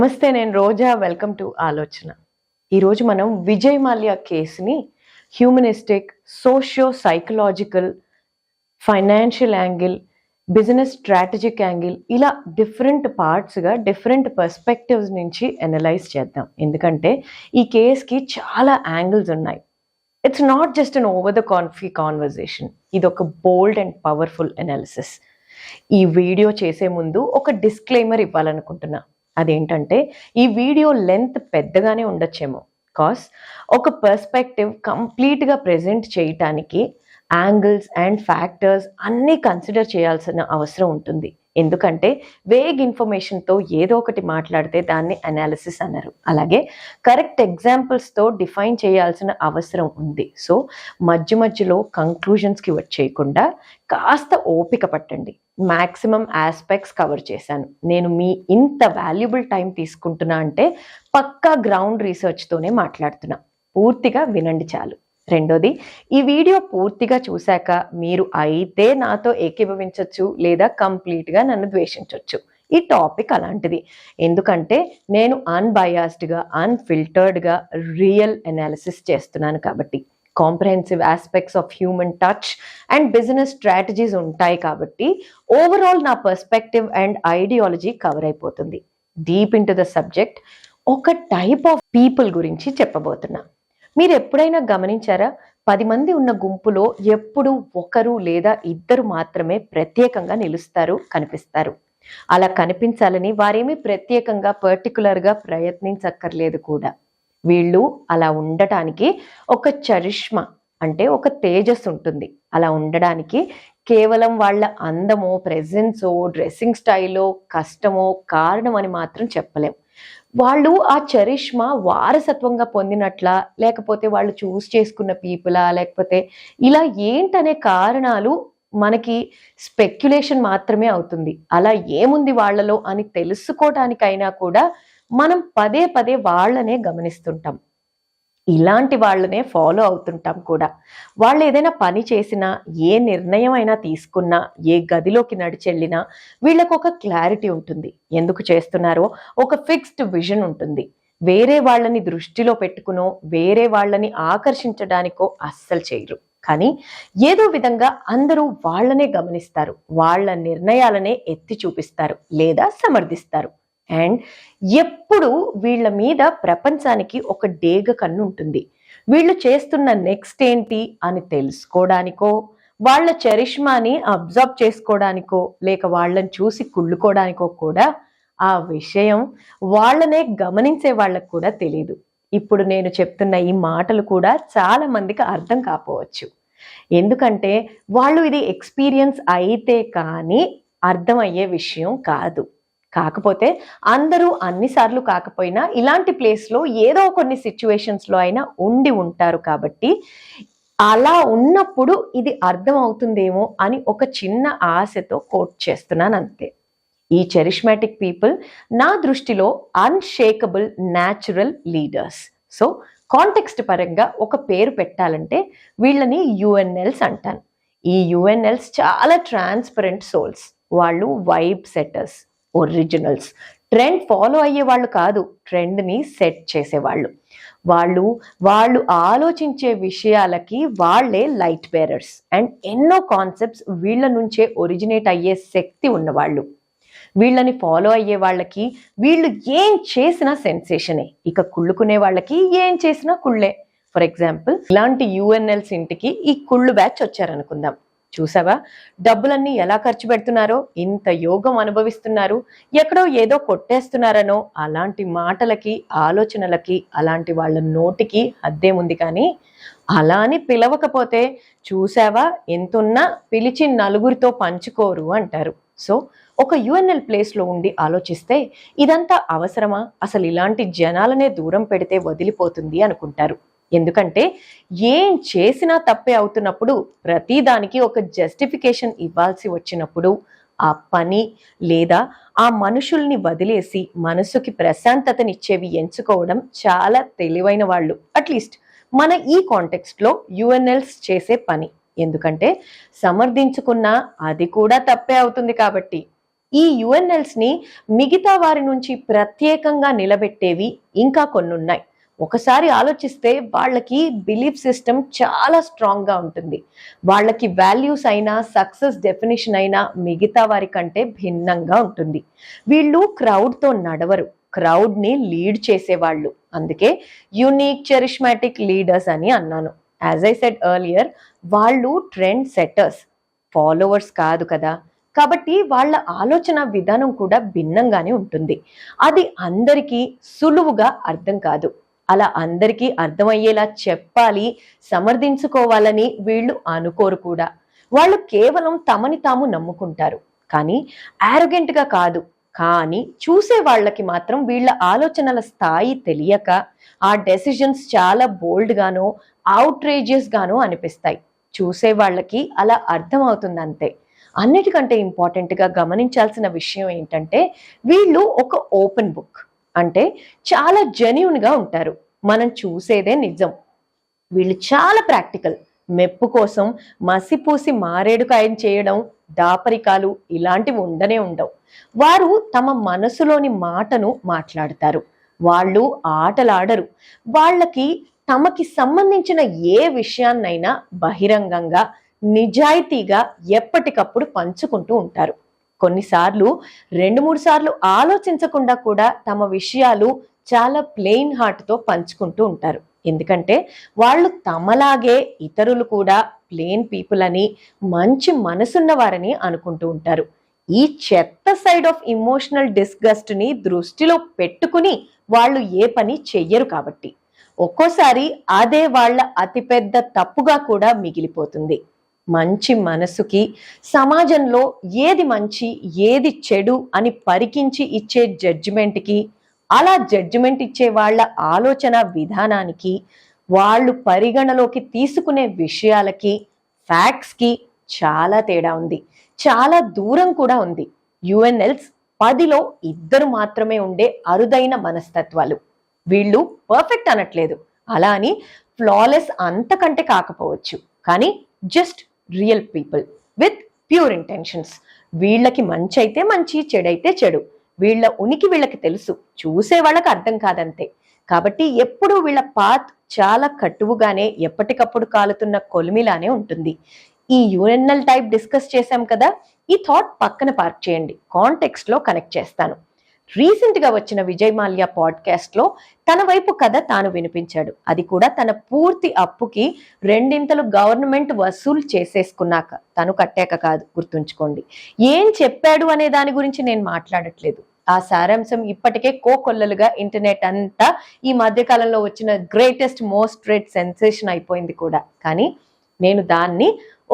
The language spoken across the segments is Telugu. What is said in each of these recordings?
నమస్తే, నేను రోజా. వెల్కమ్ టు ఆలోచన. ఈరోజు మనం విజయ్ మాల్యా కేసుని humanistic, socio psychological, financial angle, business strategic angle, ఇలా డిఫరెంట్ పార్ట్స్గా డిఫరెంట్ పర్స్పెక్టివ్స్ నుంచి అనలైజ్ చేద్దాం. ఎందుకంటే ఈ కేసుకి చాలా యాంగిల్స్ ఉన్నాయి. It's not just an over the conversation. ఇది ఒక బోల్డ్ అండ్ పవర్ఫుల్ అనాలిసిస్. ఈ వీడియో చేసే ముందు ఒక డిస్క్లైమర్ ఇవ్వాలనుకుంటున్నా. అదేంటంటే ఈ వీడియో లెంత్ పెద్దగానే ఉండొచ్చేమో, కాస్ ఒక పర్స్పెక్టివ్ కంప్లీట్గా ప్రెజెంట్ చేయటానికి యాంగిల్స్ అండ్ ఫ్యాక్టర్స్ అన్నీ కన్సిడర్ చేయాల్సిన అవసరం ఉంటుంది. ఎందుకంటే వేగ్ ఇన్ఫర్మేషన్తో ఏదో ఒకటి మాట్లాడితే దాన్ని అనాలిసిస్ అన్నారు. అలాగే కరెక్ట్ ఎగ్జాంపుల్స్తో డిఫైన్ చేయాల్సిన అవసరం ఉంది. సో మధ్యలో కంక్లూజన్స్కి వచ్చేయకుండా కాస్త ఓపిక పట్టండి. మ్యాక్సిమం ఆస్పెక్ట్స్ కవర్ చేశాను. నేను మీ ఇంత వాల్యుబుల్ టైం తీసుకుంటున్నా అంటే పక్కా గ్రౌండ్ రీసెర్చ్తోనే మాట్లాడుతున్నా. పూర్తిగా వినండి చాలు. రెండోది, ఈ వీడియో పూర్తిగా చూశాక మీరు అయితే నాతో ఏకీభవించవచ్చు, లేదా కంప్లీట్గా నన్ను ద్వేషించవచ్చు. ఈ టాపిక్ అలాంటిది. ఎందుకంటే నేను అన్బయాస్డ్గా, అన్ఫిల్టర్డ్గా రియల్ అనాలిసిస్ చేస్తున్నాను కాబట్టి. Comprehensive aspects of human touch and business strategies ఉంటాయి కాబట్టి ఓవరాల్ నా పర్స్పెక్టివ్ అండ్ ఐడియాలజీ కవర్ అయిపోతుంది. Deep in to the subject, ఒక టైప్ ఆఫ్ పీపుల్ గురించి చెప్పబోతున్నా. మీరు ఎప్పుడైనా గమనించారా? 10 మంది ఉన్న గుంపులో ఎప్పుడు ఒకరు లేదా ఇద్దరు మాత్రమే ప్రత్యేకంగా నిలుస్తారు, కనిపిస్తారు. అలా కనిపించాలని వారేమీ ప్రత్యేకంగా పర్టికులర్గా ప్రయత్నించక్కర్లేదు కూడా. వీళ్ళు అలా ఉండటానికి ఒక చరిష్మా అంటే ఒక తేజస్ ఉంటుంది. అలా ఉండడానికి కేవలం వాళ్ళ అందమో, ప్రెజెన్సో, డ్రెస్సింగ్ స్టైలో, కష్టమో కారణం అని మాత్రం చెప్పలేం. వాళ్ళు ఆ చరిష్మా వారసత్వంగా పొందినట్లా, లేకపోతే వాళ్ళు చూస్ చేసుకున్న పీపులా, లేకపోతే ఇలా ఏంటనే కారణాలు మనకి స్పెక్యులేషన్ మాత్రమే అవుతుంది. అలా ఏముంది వాళ్ళలో అని తెలుసుకోవటానికైనా కూడా మనం పదే పదే వాళ్ళనే గమనిస్తుంటాం. ఇలాంటి వాళ్ళనే ఫాలో అవుతుంటాం కూడా. వాళ్ళు ఏదైనా పని చేసినా, ఏ నిర్ణయం అయినా తీసుకున్నా, ఏ గదిలోకి నడిచెళ్ళినా వీళ్ళకు ఒక క్లారిటీ ఉంటుంది. ఎందుకు చేస్తున్నారో ఒక ఫిక్స్డ్ విజన్ ఉంటుంది. వేరే వాళ్ళని దృష్టిలో పెట్టుకునో, వేరే వాళ్ళని ఆకర్షించడానికో అస్సలు చేయరు. కానీ ఏదో విధంగా అందరూ వాళ్ళనే గమనిస్తారు, వాళ్ళ నిర్ణయాలనే ఎత్తి చూపిస్తారు లేదా సమర్థిస్తారు. అండ్ ఎప్పుడు వీళ్ళ మీద ప్రపంచానికి ఒక డేగ కన్ను ఉంటుంది. వీళ్ళు చేస్తున్న నెక్స్ట్ ఏంటి అని తెలుసుకోవడానికో, వాళ్ళ చరిష్మాని అబ్జర్వ్ చేసుకోవడానికో, లేక వాళ్ళని చూసి కుళ్ళుకోవడానికో కూడా ఆ విషయం వాళ్ళనే గమనించే వాళ్ళకు కూడా తెలియదు. ఇప్పుడు నేను చెప్తున్న ఈ మాటలు కూడా చాలా మందికి అర్థం కాకపోవచ్చు. ఎందుకంటే వాళ్ళు ఇది ఎక్స్పీరియన్స్ అయితే కానీ అర్థమయ్యే విషయం కాదు. కాకపోతే అందరూ అన్నిసార్లు కాకపోయినా ఇలాంటి ప్లేస్లో ఏదో కొన్ని సిచ్యువేషన్స్లో అయినా ఉండి ఉంటారు. కాబట్టి అలా ఉన్నప్పుడు ఇది అర్థం అవుతుందేమో అని ఒక చిన్న ఆశతో కోట్ చేస్తున్నాను అంతే. ఈ చరిష్మాటిక్ పీపుల్ నా దృష్టిలో unshakeable natural leaders. So context పరంగా ఒక పేరు పెట్టాలంటే వీళ్ళని యుఎన్ఎల్స్ అంటాను. ఈ యుఎన్ఎల్స్ చాలా ట్రాన్స్పరెంట్ సోల్స్. వాళ్ళు vibe setters, originals. Trend follow అయ్యే వాళ్ళు కాదు, ట్రెండ్ని సెట్ చేసేవాళ్ళు. వాళ్ళు ఆలోచించే విషయాలకి వాళ్ళే లైట్ బేరర్స్. అండ్ ఎన్నో కాన్సెప్ట్స్ వీళ్ళ నుంచే ఒరిజినేట్ అయ్యే శక్తి ఉన్నవాళ్ళు. వీళ్ళని ఫాలో అయ్యే వాళ్ళకి వీళ్ళు ఏం చేసినా సెన్సేషనే. ఇక కుళ్ళుకునే వాళ్ళకి ఏం చేసినా కుళ్ళే. ఫర్ ఎగ్జాంపుల్, ఇలాంటి యుఎన్ఎల్స్ ఇంటికి ఈ కుళ్ళు బ్యాచ్ వచ్చారనుకుందాం. చూసావా, డబ్బులన్నీ ఎలా ఖర్చు పెడుతున్నారో, ఇంత యోగం అనుభవిస్తున్నారు, ఎక్కడో ఏదో కొట్టేస్తున్నారనో అలాంటి మాటలకి, ఆలోచనలకి అలాంటి వాళ్ళ నోటికి హద్దేముంది. కానీ అలా అని పిలవకపోతే చూసావా ఎంతున్నా పిలిచి నలుగురితో పంచుకోరు అంటారు. సో ఒక యుఎన్ఎల్ ప్లేస్లో ఉండి ఆలోచిస్తే ఇదంతా అవసరమా, అసలు ఇలాంటి జనాలనే దూరం పెడితే వదిలిపోతుంది అనుకుంటారు. ఎందుకంటే ఏం చేసినా తప్పే అవుతున్నప్పుడు, ప్రతిదానికి ఒక జస్టిఫికేషన్ ఇవ్వాల్సి వచ్చినప్పుడు ఆ పని లేదా ఆ మనుషుల్ని వదిలేసి మనసుకి ప్రశాంతతనిచ్చేవి ఎంచుకోవడం చాలా తెలివైన వాళ్ళు. అట్లీస్ట్ మన ఈ కాంటెక్స్ట్లో యుఎన్ఎల్స్ చేసే పని. ఎందుకంటే సమర్థించుకున్నా అది కూడా తప్పే అవుతుంది కాబట్టి. ఈ యుఎన్ఎల్స్ ని మిగతా వారి నుంచి ప్రత్యేకంగా నిలబెట్టేవి ఇంకా కొన్ని ఉన్నాయి. ఒకసారి ఆలోచిస్తే వాళ్ళకి బిలీఫ్ సిస్టమ్ చాలా స్ట్రాంగ్ గా ఉంటుంది. వాళ్ళకి వాల్యూస్ అయినా సక్సెస్ డెఫినేషన్ అయినా మిగతా వారి కంటే భిన్నంగా ఉంటుంది. వీళ్ళు క్రౌడ్ తో నడవరు, క్రౌడ్ ని లీడ్ చేసేవాళ్ళు. అందుకే యూనిక్ చెరిష్మాటిక్ లీడర్స్ అని అన్నాను. యాజ్ ఐ సెడ్ ఎర్లియర్, వాళ్ళు ట్రెండ్ సెట్టర్స్, ఫాలోవర్స్ కాదు కదా. కాబట్టి వాళ్ళ ఆలోచన విధానం కూడా భిన్నంగానే ఉంటుంది. అది అందరికీ సులువుగా అర్థం కాదు. అలా అందరికీ అర్థమయ్యేలా చెప్పాలి, సమర్థించుకోవాలని వీళ్ళు అనుకోరు కూడా. వాళ్ళు కేవలం తమని తాము నమ్ముకుంటారు, కానీ ఆరోగెంట్ గా కాదు. కానీ చూసే వాళ్ళకి మాత్రం వీళ్ళ ఆలోచనల స్థాయి తెలియక ఆ డెసిషన్స్ చాలా బోల్డ్ గానో అవుట్రేజియస్ గానో అనిపిస్తాయి. చూసే వాళ్ళకి అలా అర్థం అవుతుంది అంతే. అన్నిటికంటే ఇంపార్టెంట్ గా గమనించాల్సిన విషయం ఏంటంటే, వీళ్ళు ఒక ఓపెన్ బుక్. అంటే చాలా జెన్యూన్ గా ఉంటారు. మనం చూసేదే నిజం. వీళ్ళు చాలా ప్రాక్టికల్. మెప్పు కోసం మసిపూసి మారేడుకాయం చేయడం, దాపరికాలు ఇలాంటివి ఉండనే ఉండవు. వారు తమ మనసులోని మాటను మాట్లాడతారు. వాళ్ళు ఆటలాడరు. వాళ్ళకి తమకి సంబంధించిన ఏ విషయాన్నైనా బహిరంగంగా నిజాయితీగా ఎప్పటికప్పుడు పంచుకుంటూ ఉంటారు. కొన్నిసార్లు 2-3 సార్లు ఆలోచించకుండా కూడా తమ విషయాలు చాలా ప్లెయిన్ హార్ట్ తో పంచుకుంటూ ఉంటారు. ఎందుకంటే వాళ్ళు తమలాగే ఇతరులు కూడా ప్లెయిన్ పీపుల్ అని, మంచి మనసున్న వారని అనుకుంటూ ఉంటారు. ఈ చెత్త సైడ్ ఆఫ్ ఇమోషనల్ డిస్గస్ట్ ని దృష్టిలో పెట్టుకుని వాళ్ళు ఏ పని చెయ్యరు కాబట్టి ఒక్కోసారి అదే వాళ్ళ అతిపెద్ద తప్పుగా కూడా మిగిలిపోతుంది. మంచి మనసుకి, సమాజంలో ఏది మంచి ఏది చెడు అని పరికించి ఇచ్చే జడ్జిమెంట్కి, అలా జడ్జిమెంట్ ఇచ్చే వాళ్ళ ఆలోచన విధానానికి, వాళ్ళు పరిగణలోకి తీసుకునే విషయాలకి, ఫ్యాక్ట్స్కి చాలా తేడా ఉంది. చాలా దూరం కూడా ఉంది. యుఎన్ఎల్స్ 10లో 2 మాత్రమే ఉండే అరుదైన మనస్తత్వాలు. వీళ్ళు పర్ఫెక్ట్ అనట్లేదు, అలా అని ఫ్లాలెస్ అంతకంటే కాకపోవచ్చు, కానీ just real people with pure intentions. వీళ్ళకి మంచి అయితే మంచి, చెడైతే చెడు. వీళ్ళ ఉనికి వీళ్ళకి తెలుసు, చూసే వాళ్ళకి అర్థం కాదంతే. కాబట్టి ఎప్పుడూ వీళ్ళ పాత్ చాలా కట్టువుగానే, ఎప్పటికప్పుడు కాలుతున్న కొలిమిలానే ఉంటుంది. ఈ యుఎన్ఎల్ టైప్ డిస్కస్ చేశాం కదా, ఈ థాట్ పక్కన పార్క్ చేయండి, కాంటెక్స్ట్ లో కనెక్ట్ చేస్తాను. రీసెంట్ గా వచ్చిన విజయ్ మాల్యా పాడ్కాస్ట్ లో తన వైపు కథ తాను వినిపించాడు. అది కూడా తన పూర్తి అప్పుకి 2 గవర్నమెంట్ వసూలు చేసేసుకున్నాక, తను కట్టాక కాదు, గుర్తుంచుకోండి. ఏం చెప్పాడు అనే దాని గురించి నేను మాట్లాడట్లేదు. ఆ సారాంశం ఇప్పటికే కోకొల్లలుగా ఇంటర్నెట్ అంతా ఈ మధ్య కాలంలో వచ్చిన గ్రేటెస్ట్ మోస్ట్ రెడ్ సెన్సేషన్ అయిపోయింది కూడా. కానీ నేను దాన్ని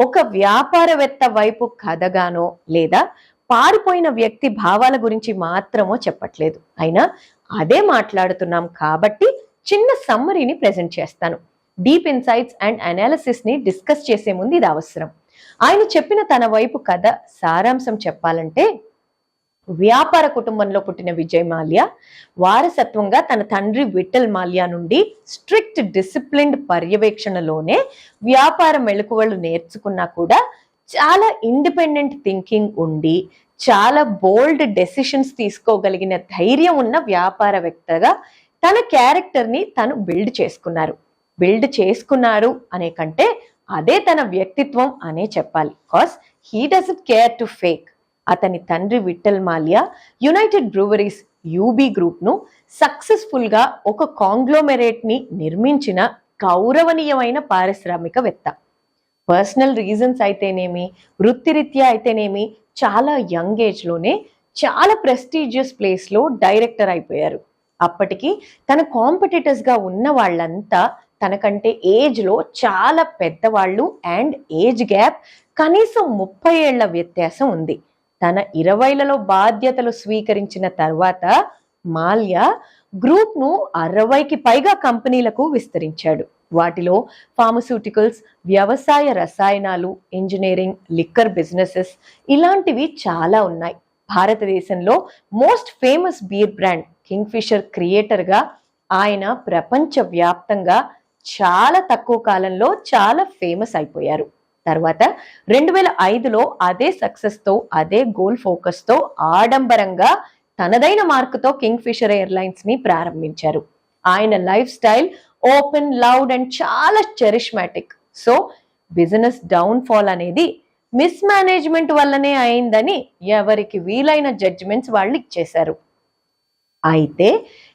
ఒక వ్యాపారవేత్త వైపు కథగానో లేదా పారిపోయిన వ్యక్తి భావాల గురించి మాత్రమో చెప్పట్లేదు. అయినా అదే మాట్లాడుతున్నాం కాబట్టి చిన్న సమ్మరీని ప్రెజెంట్ చేస్తాను. డీప్ ఇన్సైట్స్ అండ్ అనాలిసిస్ ని డిస్కస్ చేసే ముందు ఇది అవసరం. ఆయన చెప్పిన తన వైపు కథ సారాంశం చెప్పాలంటే, వ్యాపార కుటుంబంలో పుట్టిన విజయ్ మాల్యా వారసత్వంగా తన తండ్రి విఠల్ మాల్యా నుండి స్ట్రిక్ట్ డిసిప్లిన్డ్ పర్యవేక్షణలోనే వ్యాపార మెళకువలు నేర్చుకున్నా కూడా చాలా ఇండిపెండెంట్ థింకింగ్ ఉండి, చాలా బోల్డ్ డెసిషన్స్ తీసుకోగలిగిన ధైర్యం ఉన్న వ్యాపారవేత్తగా తన క్యారెక్టర్ ని తను బిల్డ్ చేసుకున్నారు అనే కంటే అదే తన వ్యక్తిత్వం అనే చెప్పాలి. Cause he doesn't care to fake. అతని తండ్రి Vittal Mallya United Breweries UB group ను సక్సెస్ఫుల్ గా ఒక కాంగ్లోమెరేట్ ని నిర్మించిన గౌరవనీయమైన పారిశ్రామికవేత్త. పర్సనల్ రీజన్స్ అయితేనేమి, వృత్తిరీత్యా అయితేనేమి చాలా యంగ్ ఏజ్ లోనే చాలా ప్రెస్టీజియస్ ప్లేస్ లో డైరెక్టర్ అయిపోయారు. అప్పటికి తన కాంపిటీటర్స్ గా ఉన్న వాళ్ళంతా తనకంటే ఏజ్ లో చాలా పెద్దవాళ్ళు అండ్ ఏజ్ గ్యాప్ కనీసం 30 ఏళ్ల వ్యత్యాసం ఉంది. తన 20లలో బాధ్యతలు స్వీకరించిన తర్వాత మాల్యా గ్రూప్ ను 60కి పైగా కంపెనీలకు విస్తరించాడు. వాటిలో ఫార్మస్యూటికల్స్, వ్యవసాయ రసాయనాలు, ఇంజనీరింగ్, లిక్కర్ బిజినెసెస్ ఇలాంటివి చాలా ఉన్నాయి. భారతదేశంలో most famous beer brand Kingfisher creator గా ఆయన ప్రపంచ వ్యాప్తంగా చాలా తక్కువ కాలంలో చాలా ఫేమస్ అయిపోయారు. తర్వాత 2005లో అదే సక్సెస్తో, అదే గోల్ ఫోకస్తో ఆడంబరంగా తనదైన మార్కుతో కింగ్ ఫిషర్ ఎయిర్లైన్స్ ని ప్రారంభించారు. ఆయన life style open, loud and చాలా charismatic. So business downfall అనేది మిస్ మేనేజ్మెంట్ వల్లనే అయిందని ఎవరికి వీలైన జడ్జిమెంట్స్ వాళ్ళు ఇచ్చేశారు. అయితే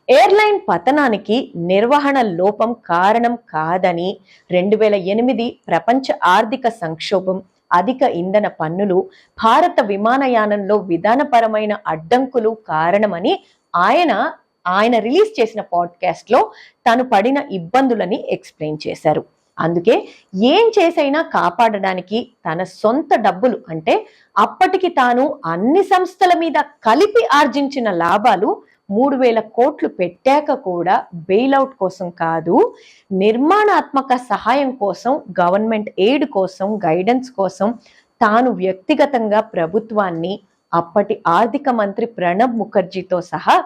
ఎయిర్లైన్ పతనానికి నిర్వహణ లోపం కారణం కాదని 2008 ప్రపంచ ఆర్థిక సంక్షోభం, అధిక ఇంధన పన్నులు, భారత విమానయానంలో విధానపరమైన అడ్డంకులు కారణమని ఆయన రిలీజ్ చేసిన పాడ్కాస్ట్ లో తాను పడిన ఇబ్బందులని ఎక్స్ప్లెయిన్ చేశారు. అందుకే ఏం చేసైనా కాపాడడానికి తన సొంత డబ్బులు, అంటే అప్పటికి తాను అన్ని సంస్థల మీద కలిపి ఆర్జించిన లాభాలు 3,000 కోట్లు పెట్టాక కూడా బెయిల్అవుట్ కోసం కాదు, నిర్మాణాత్మక సహాయం కోసం, గవర్నమెంట్ ఎయిడ్ కోసం, గైడెన్స్ కోసం తాను వ్యక్తిగతంగా ప్రభుత్వాన్ని, అప్పటి ఆర్థిక మంత్రి ప్రణబ్ ముఖర్జీతో సహా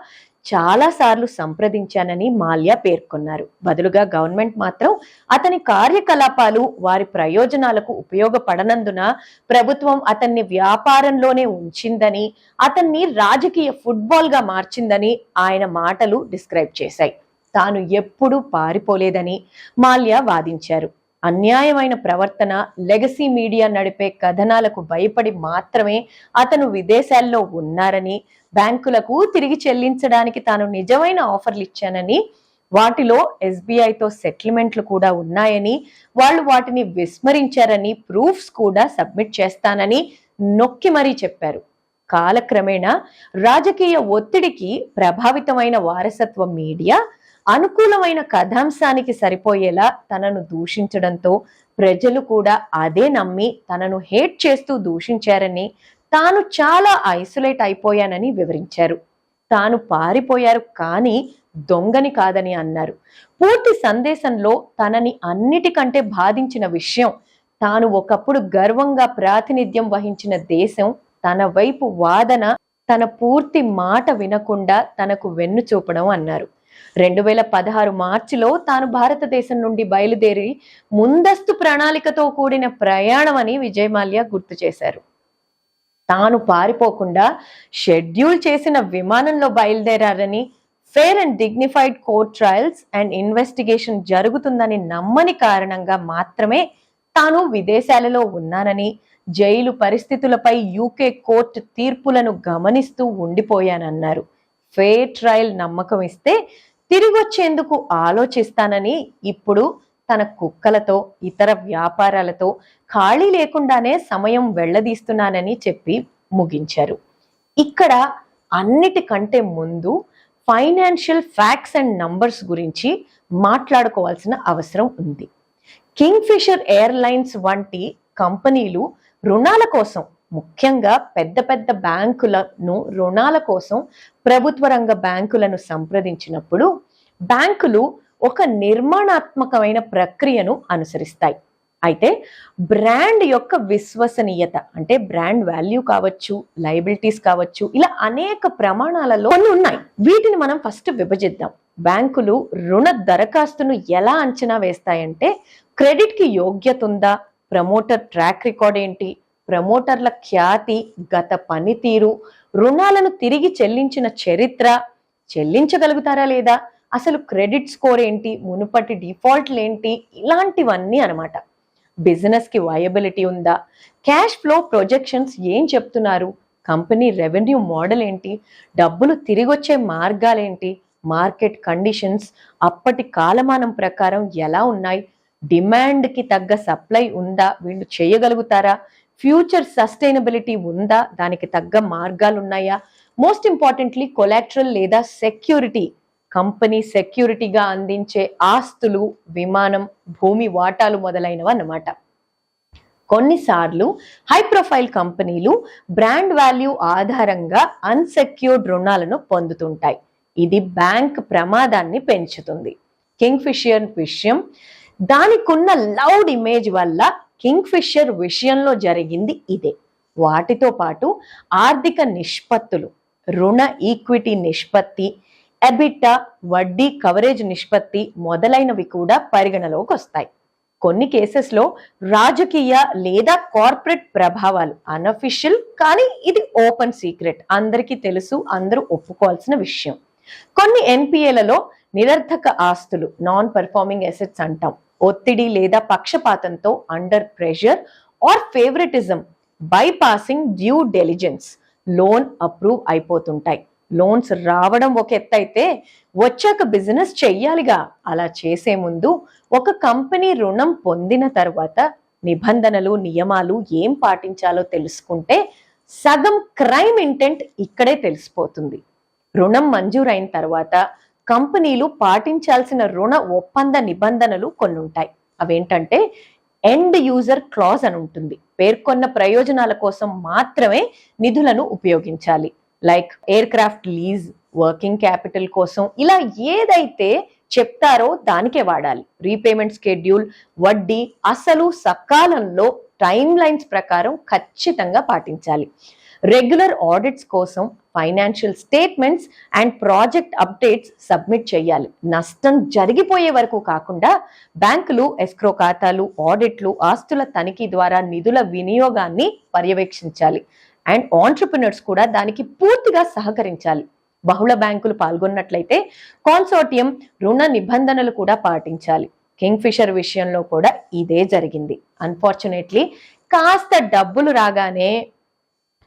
చాలాసార్లు సంప్రదించానని మాల్యా పేర్కొన్నారు. బదులుగా గవర్నమెంట్ మాత్రం అతని కార్యకలాపాలు వారి ప్రయోజనాలకు ఉపయోగపడనందున ప్రభుత్వం అతన్ని వ్యాపారంలోనే ఉంచిందని, అతన్ని రాజకీయ ఫుట్బాల్ గా మార్చిందని ఆయన మాటలు డిస్క్రైబ్ చేశాయి. తాను ఎప్పుడూ పారిపోలేదని మాల్యా వాదించారు. అన్యాయమైన ప్రవర్తన, లెగసీ మీడియా నడిపే కథనాలకు భయపడి మాత్రమే అతను విదేశాల్లో ఉన్నారని, బ్యాంకులకు తిరిగి చెల్లించడానికి తాను నిజమైన ఆఫర్లు ఇచ్చానని, వాటిలో ఎస్బీఐతో సెటిల్మెంట్లు కూడా ఉన్నాయని, వాళ్ళు వాటిని విస్మరించారని, ప్రూఫ్స్ కూడా సబ్మిట్ చేస్తానని నొక్కి మరీ చెప్పారు. కాలక్రమేణా రాజకీయ ఒత్తిడికి ప్రభావితమైన వారసత్వ మీడియా అనుకూలమైన కథాంశానికి సరిపోయేలా తనను దూషించడంతో ప్రజలు కూడా అదే నమ్మి తనను హేట్ చేస్తూ దూషించారని, తాను చాలా ఐసోలేట్ అయిపోయానని వివరించారు. తాను పారిపోయారు కానీ దొంగని కాదని అన్నారు. పూర్తి సందేశంలో తనని అన్నిటికంటే బాధించిన విషయం, తాను ఒకప్పుడు గర్వంగా ప్రాతినిధ్యం వహించిన దేశం తన వైపు వాదన, తన పూర్తి మాట వినకుండా తనకు వెన్ను చూపడం అన్నారు. 2016 మార్చిలో తాను భారతదేశం నుండి బయలుదేరి ముందస్తు ప్రణాళికతో కూడిన ప్రయాణం అని విజయ్ మాల్యా గుర్తు చేశారు. తాను పారిపోకుండా షెడ్యూల్ చేసిన విమానంలో బయలుదేరారని, fair and dignified court trials and investigation జరుగుతుందని నమ్మని కారణంగా మాత్రమే తాను విదేశాలలో ఉన్నానని, జైలు పరిస్థితులపై యూకే కోర్టు తీర్పులను గమనిస్తూ ఉండిపోయానన్నారు. ఫెయిర్ ట్రయల్ నమ్మకం ఇస్తే తిరిగొచ్చేందుకు ఆలోచిస్తానని, ఇప్పుడు తన కుక్కలతో, ఇతర వ్యాపారాలతో ఖాళీ లేకుండానే సమయం వెళ్లదీస్తున్నానని చెప్పి ముగించారు. ఇక్కడ అన్నిటికంటే ముందు ఫైనాన్షియల్ ఫ్యాక్ట్స్ అండ్ నంబర్స్ గురించి మాట్లాడుకోవాల్సిన అవసరం ఉంది. కింగ్ ఫిషర్ ఎయిర్లైన్స్ వంటి కంపెనీలు రుణాల కోసం, ముఖ్యంగా పెద్ద పెద్ద బ్యాంకులను రుణాల కోసం ప్రభుత్వ రంగ బ్యాంకులను సంప్రదించినప్పుడు బ్యాంకులు ఒక నిర్మాణాత్మకమైన ప్రక్రియను అనుసరిస్తాయి. అయితే బ్రాండ్ యొక్క విశ్వసనీయత, అంటే బ్రాండ్ వాల్యూ కావచ్చు, లయబిలిటీస్ కావచ్చు, ఇలా అనేక ప్రమాణాలలో కొన్ని ఉన్నాయి. వీటిని మనం ఫస్ట్ విభజిద్దాం. బ్యాంకులు రుణ దరఖాస్తును ఎలా అంచనా వేస్తాయంటే, క్రెడిట్ కి యోగ్యత ఉందా, ప్రమోటర్ ట్రాక్ రికార్డ్ ఏంటి, ప్రమోటర్ల ఖ్యాతి, గత పనితీరు, రుణాలను తిరిగి చెల్లించిన చరిత్ర, చెల్లించగలుగుతారా లేదా, అసలు క్రెడిట్ స్కోర్ ఏంటి, మునుపటి డిఫాల్ట్లు ఏంటి, ఇలాంటివన్నీ అన్నమాట. బిజినెస్ కి వయబిలిటీ ఉందా, క్యాష్ ఫ్లో ప్రొజెక్షన్స్ ఏం చెప్తున్నారు, కంపెనీ రెవెన్యూ మోడల్ ఏంటి, డబ్బులు తిరిగొచ్చే మార్గాలేంటి, మార్కెట్ కండిషన్స్ అప్పటి కాలమానం ప్రకారం ఎలా ఉన్నాయి, డిమాండ్ కి తగ్గ సప్లై ఉందా, వీళ్ళు చేయగలుగుతారా, ఫ్యూచర్ సస్టైనబిలిటీ ఉందా, దానికి తగ్గ మార్గాలు ఉన్నాయా, మోస్ట్ ఇంపార్టెంట్లీ కొలాటరల్ లేదా సెక్యూరిటీ, కంపెనీ సెక్యూరిటీగా అందించే ఆస్తులు, విమానం, భూమి వాటాలు మొదలైనవి అన్నమాట. కొన్నిసార్లు హై ప్రొఫైల్ కంపెనీలు బ్రాండ్ వాల్యూ ఆధారంగా అన్సెక్యూర్డ్ రుణాలను పొందుతుంటాయి. ఇది బ్యాంక్ ప్రమాదాన్ని పెంచుతుంది. కింగ్ ఫిషర్ విషయం, దానికున్న లౌడ్ ఇమేజ్ వల్ల కింగ్ ఫిషర్ విషయంలో జరిగింది ఇదే. వాటితో పాటు ఆర్థిక నిష్పత్తులు, రుణ ఈక్విటీ నిష్పత్తి, ఎబిటా, వడ్డీ కవరేజ్ నిష్పత్తి మొదలైనవి కూడా పరిగణలోకి వస్తాయి. కొన్ని కేసెస్లో రాజకీయ లేదా కార్పొరేట్ ప్రభావాలు, అన్అఫిషియల్ కానీ ఇది ఓపెన్ సీక్రెట్, అందరికీ తెలుసు, అందరూ ఒప్పుకోవాల్సిన విషయం. కొన్ని ఎన్పిఏలలో నిరర్థక ఆస్తులు, నాన్ పర్ఫార్మింగ్ అసెట్స్ అంటాం, ఒత్తిడి లేదా పక్షపాతంతో, under pressure or favouritism, bypassing due diligence loan approve అయిపోతుంటాయి. లోన్స్ రావడం ఒక ఎత్తు అయితే వచ్చాక బిజినెస్ చెయ్యాలిగా. అలా చేసే ముందు ఒక కంపెనీ రుణం పొందిన తర్వాత నిబంధనలు, నియమాలు ఏం పాటించాలో తెలుసుకుంటే సగం క్రైమ్ ఇంటెంట్ ఇక్కడే తెలిసిపోతుంది. రుణం మంజూరైన తర్వాత కంపెనీలు పాటించాల్సిన రుణ ఒప్పంద నిబంధనలు కొన్ని ఉంటాయి. అవేంటంటే ఎండ్ యూజర్ క్లాజ్ అని ఉంటుంది. పేర్కొన్న ప్రయోజనాల కోసం మాత్రమే నిధులను ఉపయోగించాలి. Like air craft lease, working capital కోసం, ఇలా ఏదైతే చెప్తారో దానికే వాడాలి. రీపేమెంట్ స్కెడ్యూల్, వడ్డీ, అసలు సకాలంలో టైం లైన్స్ ప్రకారం ఖచ్చితంగా పాటించాలి. రెగ్యులర్ ఆడిట్స్ కోసం financial statements and project updates submit చేయాలి. నష్టం జరిగిపోయే వరకు కాకుండా బ్యాంకులు ఎస్క్రో ఖాతాలు, ఆడిట్లు, ఆస్తుల తనిఖీ ద్వారా నిధుల వినియోగాన్ని పర్యవేక్షించాలి. అండ్ ఆంట్రప్రినర్స్ కూడా దానికి పూర్తిగా సహకరించాలి. బహుళ బ్యాంకులు పాల్గొన్నట్లయితే కాన్సోర్టియం రుణ నిబంధనలు కూడా పాటించాలి. కింగ్ ఫిషర్ విషయంలో కూడా ఇదే జరిగింది. అన్ఫార్చునేట్లీ కాస్త డబ్బులు రాగానే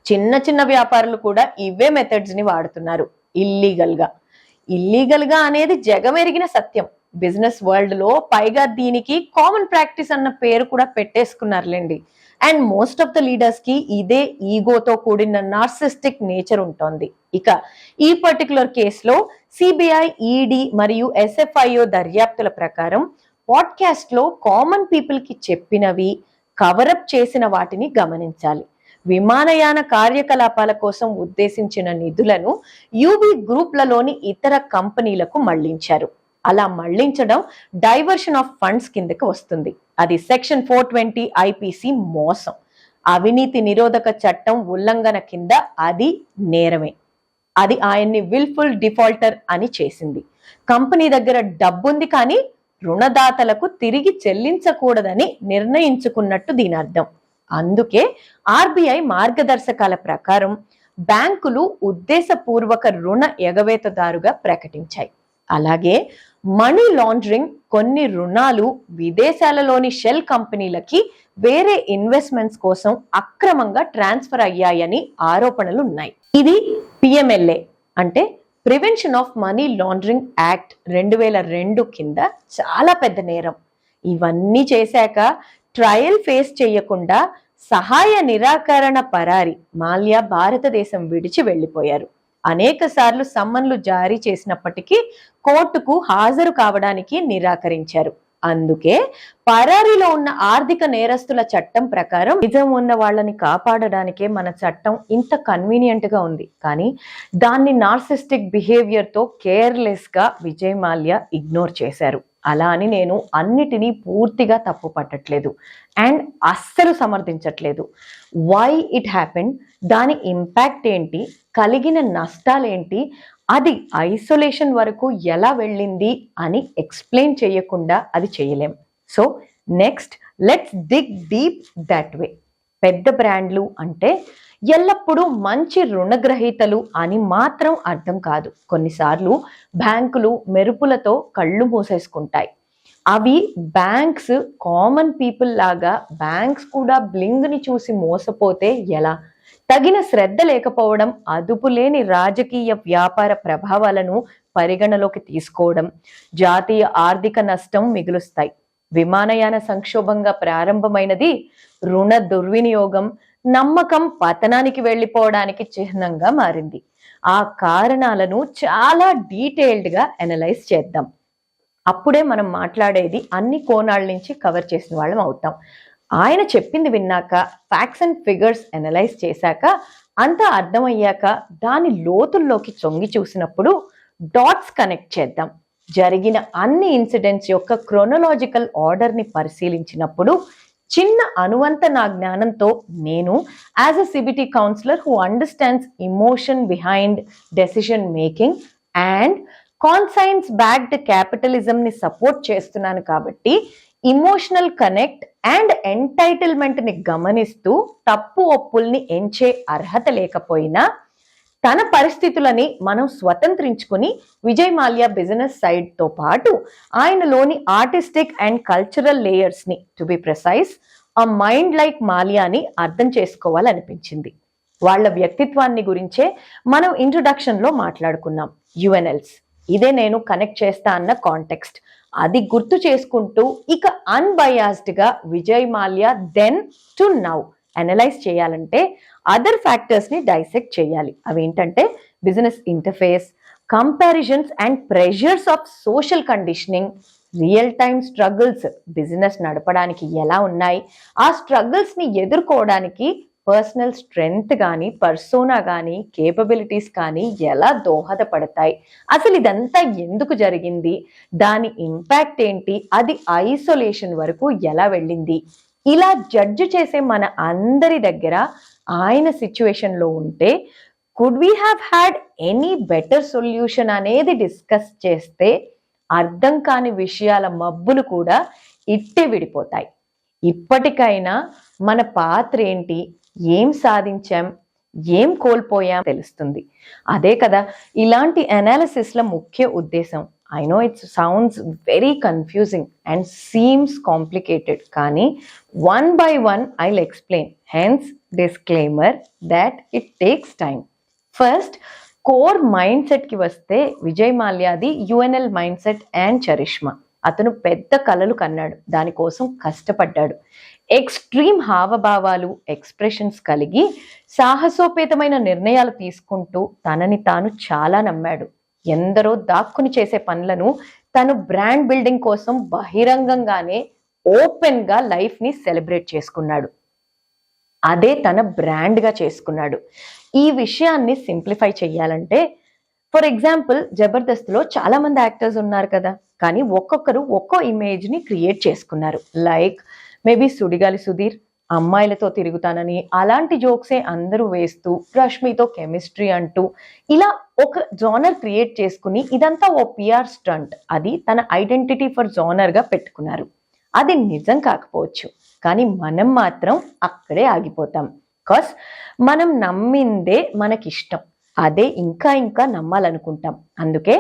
చిన్న చిన్న వ్యాపారులు కూడా ఇవే మెథడ్స్ ని వాడుతున్నారు ఇల్లీగల్ గా అనేది జగమెరిగిన సత్యం. బిజినెస్ వరల్డ్ లో పైగా దీనికి కామన్ ప్రాక్టీస్ అన్న పేరు కూడా పెట్టేసుకున్నారులేండి. And most of the leaders కి ఇదే ఈగోతో కూడిన నార్సిస్టిక్ నేచర్ ఉంటుంది. ఇక ఈ పర్టికులర్ కేసులో సిబిఐ, ఈడీ మరియు ఎస్ఎఫ్ఐఓ దర్యాప్తుల ప్రకారం పాడ్కాస్ట్ లో కామన్ పీపుల్ కి చెప్పినవి కవరప్ చేసిన వాటిని గమనించాలి. విమానయాన కార్యకలాపాల కోసం ఉద్దేశించిన నిధులను యూబీ గ్రూప్లలోని ఇతర కంపెనీలకు మళ్లించారు. అలా మళ్లించడం డైవర్షన్ ఆఫ్ ఫండ్స్ కిందకి వస్తుంది. అది సెక్షన్ 420 ఐపీసీ మోసం. అవినీతి నిరోధక చట్టం ఉల్లంఘన కింద అది నేరమే. అది ఆయన్ని విల్ఫుల్ డిఫాల్టర్ అని చేసింది. కంపెనీ దగ్గర డబ్బుంది కానీ రుణదాతలకు తిరిగి చెల్లించకూడదని నిర్ణయించుకున్నట్టు దీని అర్థం. అందుకే ఆర్బీఐ మార్గదర్శకాల ప్రకారం బ్యాంకులు ఉద్దేశపూర్వక రుణ ఎగవేతదారుగా ప్రకటించాయి. అలాగే మనీ లాండరింగ్, కొన్ని రుణాలు విదేశాలలోని షెల్ కంపెనీలకి వేరే ఇన్వెస్ట్మెంట్స్ కోసం అక్రమంగా ట్రాన్స్ఫర్ అయ్యాయని ఆరోపణలు ఉన్నాయి. ఇది పిఎంఎల్ఏ అంటే prevention of money laundering act 2002 కింద చాలా పెద్ద నేరం. ఇవన్నీ చేశాక ట్రయల్ ఫేస్ చేయకుండా సహాయ నిరాకరణ పరారి మాల్యా భారతదేశం విడిచి వెళ్లిపోయారు. అనేక సార్లు సమ్మన్లు జారీ చేసినప్పటికీ కోర్టుకు హాజరు కావడానికి నిరాకరించారు. అందుకే పరారీలో ఉన్న ఆర్థిక నేరస్తుల చట్టం ప్రకారం నిజం ఉన్న వాళ్ళని కాపాడడానికే మన చట్టం ఇంత కన్వీనియంట్ గా ఉంది. కానీ దాన్ని నార్సిస్టిక్ బిహేవియర్ తో కేర్లెస్ గా విజయ్ మాల్యా ఇగ్నోర్ చేశారు. అలా అని నేను అన్నిటినీ పూర్తిగా తప్పు పట్టట్లేదు అండ్ అస్సలు సమర్థించట్లేదు. వై ఇట్ హ్యాపెండ్, దాని ఇంపాక్ట్ ఏంటి, కలిగిన నష్టాలేంటి, అది ఐసోలేషన్ వరకు ఎలా వెళ్ళింది అని ఎక్స్ప్లెయిన్ చేయకుండా అది చేయలేం. So next let's dig deep that way. పెద్ద బ్రాండ్లు అంటే ఎల్లప్పుడూ మంచి రుణగ్రహీతలు అని మాత్రం అర్థం కాదు. కొన్నిసార్లు బ్యాంకులు మెరుపులతో కళ్ళు మూసేసుకుంటాయి. అవి బ్యాంక్స్ కామన్ పీపుల్ లాగా బ్యాంక్స్ కూడా బ్లింగ్ని చూసి మోసపోతే ఎలా? తగిన శ్రద్ధ లేకపోవడం, అదుపులేని రాజకీయ వ్యాపార ప్రభావాలను పరిగణలోకి తీసుకోవడం జాతీయ ఆర్థిక నష్టం మిగులుస్తాయి. విమానయాన సంక్షోభంగా ప్రారంభమైనది రుణ దుర్వినియోగం, నమ్మకం పతనానికి వెళ్ళిపోవడానికి చిహ్నంగా మారింది. ఆ కారణాలను చాలా డీటెయిల్డ్ గా అనలైజ్ చేద్దాం. అప్పుడే మనం మాట్లాడేది అన్ని కోణాల నుంచి కవర్ చేసిన వాళ్ళం అవుతాం. ఆయన చెప్పింది విన్నాక, ఫ్యాక్ట్స్ అండ్ ఫిగర్స్ అనలైజ్ చేశాక, అంతా అర్థమయ్యాక దాని లోతుల్లోకి చొంగి చూసినప్పుడు డాట్స్ కనెక్ట్ చేద్దాం. జరిగిన అన్ని ఇన్సిడెంట్స్ యొక్క క్రోనలాజికల్ ఆర్డర్ని పరిశీలించినప్పుడు చిన్న అనువంత నా జ్ఞానంతో నేను as a CBT counsellor who understands emotion behind decision making and conscience backed capitalism ని సపోర్ట్ చేస్తున్నాను కాబట్టి ఇమోషనల్ కనెక్ట్ అండ్ ఎంటైటిల్మెంట్ ని గమనిస్తూ తప్పు ఒప్పుల్ని ఎంచే అర్హత లేకపోయినా తన పరిస్థితులని మనం స్వతంత్రించుకుని విజయ్ మాల్యా బిజినెస్ సైడ్ తో పాటు ఆయనలోని ఆర్టిస్టిక్ అండ్ కల్చరల్ లేయర్స్ ని, టు బి ప్రిసైజ్, ఆ మైండ్ లైక్ మాల్యాని అర్థం చేసుకోవాలనిపించింది. వాళ్ళ వ్యక్తిత్వాన్ని గురించే మనం ఇంట్రొడక్షన్ లో మాట్లాడుకున్నాం. యుఎన్ఎల్స్, ఇదే నేను కనెక్ట్ చేస్తా అన్న కాంటెక్స్ట్, అది గుర్తు చేసుకుంటూ ఇక అన్బయాస్డ్ గా Vijay Mallya then to now analyse చేయాలంటే అదర్ ఫ్యాక్టర్స్ ని డైసెక్ట్ చేయాలి. అవేంటంటే business interface, comparisons and pressures of social conditioning, real time struggles business నడపడానికి ఎలా ఉన్నాయి, ఆ స్ట్రగుల్స్ ని ఎదుర్కోవడానికి పర్సనల్ స్ట్రెంగ్త్ కానీ, పర్సోనా కానీ, కేపబిలిటీస్ కానీ ఎలా దోహదపడతాయి, అసలు ఇదంతా ఎందుకు జరిగింది, దాని ఇంపాక్ట్ ఏంటి, అది ఐసోలేషన్ వరకు ఎలా వెళ్ళింది, ఇలా జడ్జి చేసే మన అందరి దగ్గర ఆయన సిచ్యువేషన్ లో ఉంటే could we have had any better solution అనేది డిస్కస్ చేస్తే అర్థం కాని విషయాల మబ్బులు కూడా ఇట్టే విడిపోతాయి. ఇప్పటికైనా మన పాత్ర ఏంటి, ఏం సాధించాం, ఏం కోల్పోయాం తెలుస్తుంది. అదే కదా ఇలాంటి అనాలిసిస్ల ముఖ్య ఉద్దేశం. I know it sounds very confusing and seems complicated, కానీ one by one I'll explain. Hence, disclaimer that it takes time. First, core mind set కి వస్తే విజయ్ మాల్యాది యుఎన్ఎల్ మైండ్ సెట్ అండ్ చరిష్మా. అతను పెద్ద కలలు కన్నాడు, దానికోసం కష్టపడ్డాడు. ఎక్స్ట్రీమ్ హావభావాలు, ఎక్స్ప్రెషన్స్ కలిగి సాహసోపేతమైన నిర్ణయాలు తీసుకుంటూ తనని తాను చాలా నమ్మాడు. ఎందరో దాక్కుని చేసే పనులను తను బ్రాండ్ బిల్డింగ్ కోసం బహిరంగంగానే ఓపెన్ గా లైఫ్ ని సెలబ్రేట్ చేసుకున్నాడు. అదే తన బ్రాండ్ గా చేసుకున్నాడు. ఈ విషయాన్ని సింప్లిఫై చెయ్యాలంటే, ఫర్ ఎగ్జాంపుల్ జబర్దస్త్ లో చాలా మంది యాక్టర్స్ ఉన్నారు కదా, కానీ ఒక్కొక్కరు ఒక్కో ఇమేజ్ ని క్రియేట్ చేసుకున్నారు. లైక్ మేబీ సుడిగాలి సుధీర్ అమ్మాయిలతో తిరుగుతానని అలాంటి జోక్సే అందరూ వేస్తూ రష్మితో కెమిస్ట్రీ అంటూ ఇలా ఒక జోనర్ క్రియేట్ చేసుకుని ఇదంతా ఓ పిఆర్ స్టంట్, అది తన ఐడెంటిటీ ఫర్ జోనర్ గా పెట్టుకున్నారు. అది నిజం కాకపోవచ్చు, కానీ మనం మాత్రం అక్కడే ఆగిపోతాం. బికాస్ మనం నమ్మిందే మనకిష్టం, అదే ఇంకా ఇంకా నమ్మాలనుకుంటాం. అందుకే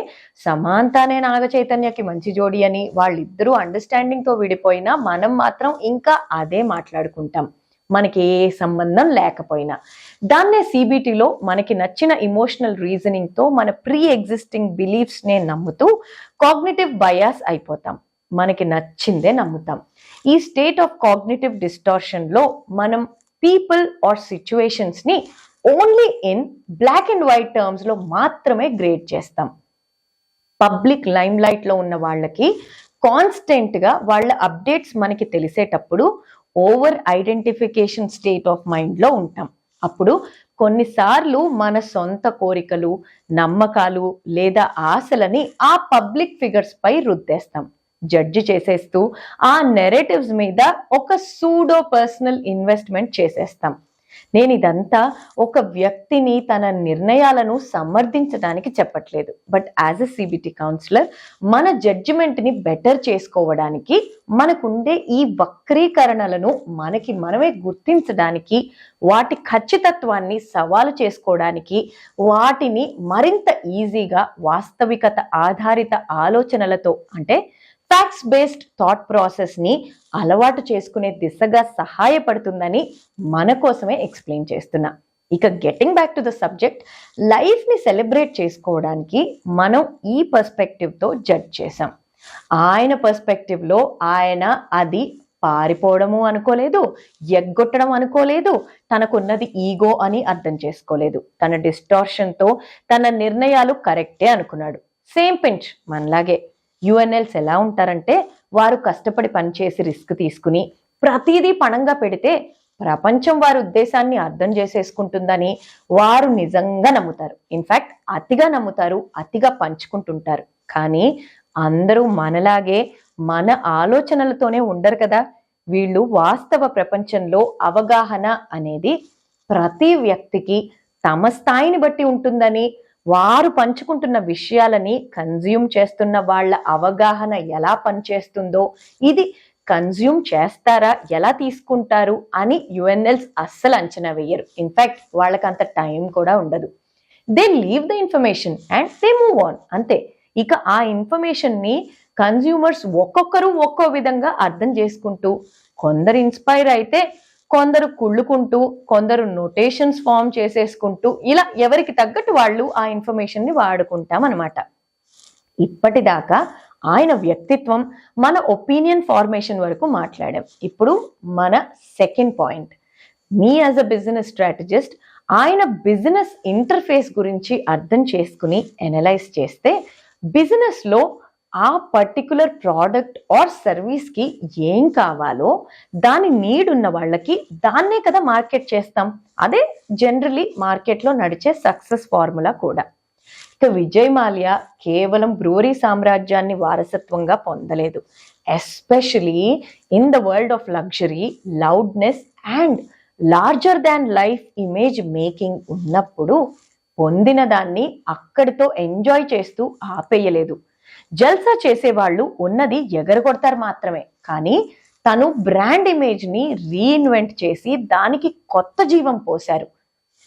సమాంతానే నాగ చైతన్యకి మంచి జోడి అని వాళ్ళిద్దరూ అండర్స్టాండింగ్ తో విడిపోయినా మనం మాత్రం ఇంకా అదే మాట్లాడుకుంటాం, మనకి ఏ సంబంధం లేకపోయినా. దాన్నే సిబిటిలో మనకి నచ్చిన ఇమోషనల్ రీజనింగ్ తో మన ప్రీ ఎగ్జిస్టింగ్ బిలీఫ్స్ నే నమ్ముతూ కాగ్నిటివ్ బయాస్ అయిపోతాం, మనకి నచ్చిందే నమ్ముతాం. ఈ స్టేట్ ఆఫ్ కాగ్నిటివ్ డిస్టార్షన్ లో మనం పీపుల్ ఆర్ సిచ్యువేషన్స్ ని only in black and white terms లో మాత్రమే గ్రేడ్ చేస్తాం. పబ్లిక్ లైమ్ లైట్ లో ఉన్న వాళ్ళకి కాన్స్టెంట్ గా వాళ్ళ అప్డేట్స్ మనకి తెలిసేటప్పుడు over identification state of mind లో ఉంటాం. అప్పుడు కొన్నిసార్లు మన సొంత కోరికలు, నమ్మకాలు లేదా ఆశలని ఆ పబ్లిక్ ఫిగర్స్ పై రుద్దేస్తాం, జడ్జి చేసేస్తూ ఆ నెరేటివ్స్ మీద ఒక సూడో పర్సనల్ ఇన్వెస్ట్మెంట్ చేసేస్తాం. నేను ఇదంతా ఒక వ్యక్తిని తన నిర్ణయాలను సమర్థించడానికి చెప్పట్లేదు, but as a CBT counsellor మన జడ్జిమెంట్ ని బెటర్ చేసుకోవడానికి, మనకుండే ఈ వక్రీకరణలను మనకి మనమే గుర్తించడానికి, వాటి ఖచ్చితత్వాన్ని సవాలు చేసుకోవడానికి, వాటిని మరింత ఈజీగా వాస్తవికత ఆధారిత ఆలోచనలతో, అంటే ఫ్యాక్ట్స్ బేస్డ్ థాట్ ప్రాసెస్ ని అలవాటు చేసుకునే దిశగా సహాయపడుతుందని మన కోసమే ఎక్స్ప్లెయిన్ చేస్తున్నా. ఇక getting back to the subject, life ని సెలబ్రేట్ చేసుకోవడానికి మనం ఈ పర్స్పెక్టివ్ తో జడ్జ్ చేసాం. ఆయన పర్స్పెక్టివ్ లో ఆయన అది పారిపోవడము అనుకోలేదు, ఎగ్గొట్టడం అనుకోలేదు, తనకున్నది ఈగో అని అర్థం చేసుకోలేదు. తన డిస్టార్షన్ తో తన నిర్ణయాలు కరెక్టే అనుకున్నాడు. సేమ్ పించ్ మనలాగే. యుఎన్ఎల్స్ ఎలా ఉంటారంటే, వారు కష్టపడి పనిచేసి రిస్క్ తీసుకుని ప్రతిదీ పణంగా పెడితే ప్రపంచం వారి ఉద్దేశాన్ని అర్థం చేసేసుకుంటుందని వారు నిజంగా నమ్ముతారు. ఇన్ఫాక్ట్ అతిగా నమ్ముతారు, అతిగా పంచుకుంటుంటారు. కానీ అందరూ మనలాగే మన ఆలోచనలతోనే ఉండరు కదా. వీళ్ళు వాస్తవ ప్రపంచంలో అవగాహన అనేది ప్రతి వ్యక్తికి తమ స్థాయిని బట్టి ఉంటుందని, వారు పంచుకుంటున్న విషయాలని కన్జ్యూమ్ చేస్తున్న వాళ్ళ అవగాహన ఎలా పనిచేస్తుందో ఇది కన్జ్యూమ్ చేస్తారా, ఎలా తీసుకుంటారు అని యుఎన్ఎల్స్ అస్సలు అంచనా వేయరు. ఇన్ఫాక్ట్ వాళ్ళకి అంత టైం కూడా ఉండదు. They leave the information and they move on, అంతే. ఇక ఆ ఇన్ఫర్మేషన్ ని కన్జ్యూమర్స్ ఒక్కొక్కరు ఒక్కో విధంగా అర్థం చేసుకుంటూ, కొందరు ఇన్స్పైర్ అయితే కొందరు కుళ్ళుకుంటూ, కొందరు నోటేషన్స్ ఫామ్ చేసేసుకుంటూ, ఇలా ఎవరికి తగ్గట్టు వాళ్ళు ఆ ఇన్ఫర్మేషన్ ని వాడుకుంటాం అనమాట. ఇప్పటిదాకా ఆయన వ్యక్తిత్వం, మన ఒపీనియన్ ఫార్మేషన్ వరకు మాట్లాడాం. ఇప్పుడు మన second point, me as a business strategist ఆయన బిజినెస్ ఇంటర్ఫేస్ గురించి అర్థం చేసుకుని అనలైజ్ చేస్తే, బిజినెస్ లో ఆ పర్టికులర్ ప్రోడక్ట్ ఆర్ సర్వీస్ కి ఏం కావాలో దాని నీడ్ ఉన్న వాళ్ళకి దాన్నే కదా మార్కెట్ చేస్తాం. అదే జనరలీ మార్కెట్లో నడిచే సక్సెస్ ఫార్ములా కూడా. ఇక విజయ్ మాల్యా కేవలం బ్రూవరీ సామ్రాజ్యాన్ని వారసత్వంగా పొందలేదు. Especially in the world of luxury, loudness and larger than life image making ఉన్నప్పుడు పొందిన దాన్ని అక్కడితో ఎంజాయ్ చేస్తూ ఆపేయలేదు. జల్సా చేసేవాళ్ళు ఉన్నది ఎగరగొడతారు మాత్రమే, కానీ తను బ్రాండ్ ఇమేజ్ ని రీఇన్వెంట్ చేసి దానికి కొత్త జీవం పోశారు.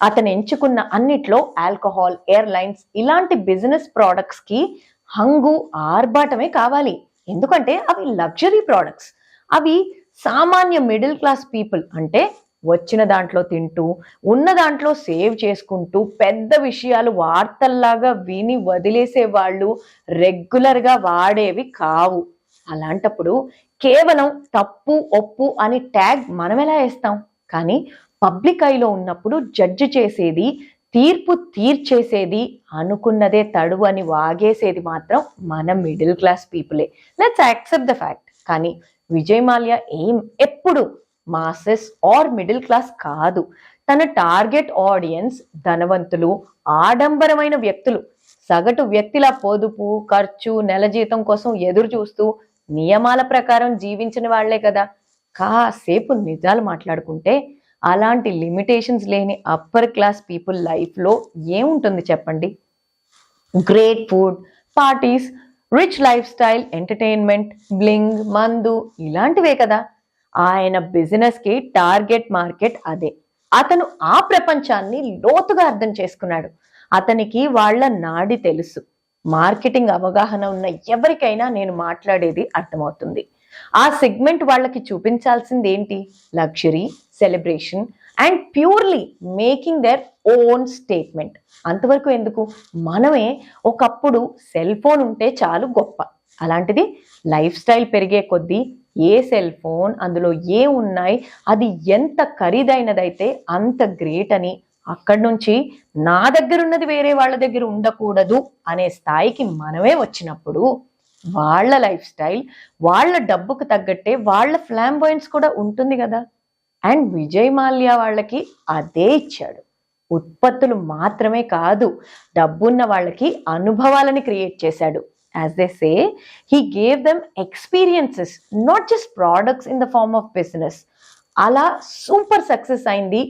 అతను ఎంచుకున్న అన్నిట్లో ఆల్కహాల్, ఎయిర్లైన్స్ ఇలాంటి బిజినెస్ ప్రోడక్ట్స్ కి హంగు, ఆర్భాటమే కావాలి. ఎందుకంటే అవి లగ్జరీ ప్రోడక్ట్స్. అవి సామాన్య మిడిల్ క్లాస్ పీపుల్, అంటే వచ్చిన దాంట్లో తింటూ, ఉన్న దాంట్లో సేవ్ చేసుకుంటూ, పెద్ద విషయాలు వార్తల్లాగా విని వదిలేసే వాళ్ళు రెగ్యులర్గా వాడేవి కావు. అలాంటప్పుడు కేవలం తప్పు ఒప్పు అని ట్యాగ్ మనం ఎలా వేస్తాం? కానీ పబ్లిక్ ఐలో ఉన్నప్పుడు జడ్జి చేసేది, తీర్పు తీర్చేసేది, అనుకున్నదే తడువు అని వాగేసేది మాత్రం మన మిడిల్ క్లాస్ పీపులే. Let's accept the fact. కానీ విజయ్ మాల్యా ఎప్పుడు మాసెస్ ఆర్ మిడిల్ క్లాస్ కాదు. తన టార్గెట్ ఆడియన్స్ ధనవంతులు, ఆడంబరమైన వ్యక్తులు. సగటు వ్యక్తిలా పొదుపు, ఖర్చు, నెల జీతం కోసం ఎదురు చూస్తూ నియమాల ప్రకారం జీవించిన వాళ్లే కదా. కాసేపు నిజాలు మాట్లాడుకుంటే అలాంటి లిమిటేషన్స్ లేని అప్పర్ క్లాస్ పీపుల్ లైఫ్లో ఏముంటుంది చెప్పండి? Great food, parties, rich life style, entertainment, bling, మందు ఇలాంటివే కదా. ఆయన బిజినెస్ కి టార్గెట్ మార్కెట్ అదే. అతను ఆ ప్రపంచాన్ని లోతుగా అర్థం చేసుకున్నాడు. అతనికి వాళ్ళ నాడి తెలుసు. మార్కెటింగ్ అవగాహన ఉన్న ఎవరికైనా నేను మాట్లాడేది అర్థమవుతుంది. ఆ సెగ్మెంట్ వాళ్ళకి చూపించాల్సింది ఏంటి? Luxury, celebration and purely making their own statement. అంతవరకు ఎందుకు? మనమే ఒకప్పుడు సెల్ ఫోన్ ఉంటే చాలు గొప్ప. అలాంటిది లైఫ్ స్టైల్ పెరిగే కొద్దీ ఏ సెల్ ఫోన్, అందులో ఏ ఉన్నాయి, అది ఎంత ఖరీదైనదైతే అంత గ్రేట్ అని, అక్కడి నుంచి నా దగ్గర ఉన్నది వేరే వాళ్ళ దగ్గర ఉండకూడదు అనే స్థాయికి మనమే వచ్చినప్పుడు వాళ్ళ లైఫ్ స్టైల్, వాళ్ళ డబ్బుకు తగ్గట్టే వాళ్ళ ఫ్లాంబాయన్స్ కూడా ఉంటుంది కదా. అండ్ విజయ్ మాల్యా వాళ్ళకి అదే ఇచ్చాడు. ఉత్పత్తులు మాత్రమే కాదు, డబ్బున్న వాళ్ళకి అనుభవాలని క్రియేట్ చేశాడు. As they say, he gave them experiences, not just products in the form of business. అలా సూపర్ సక్సెస్ అయింది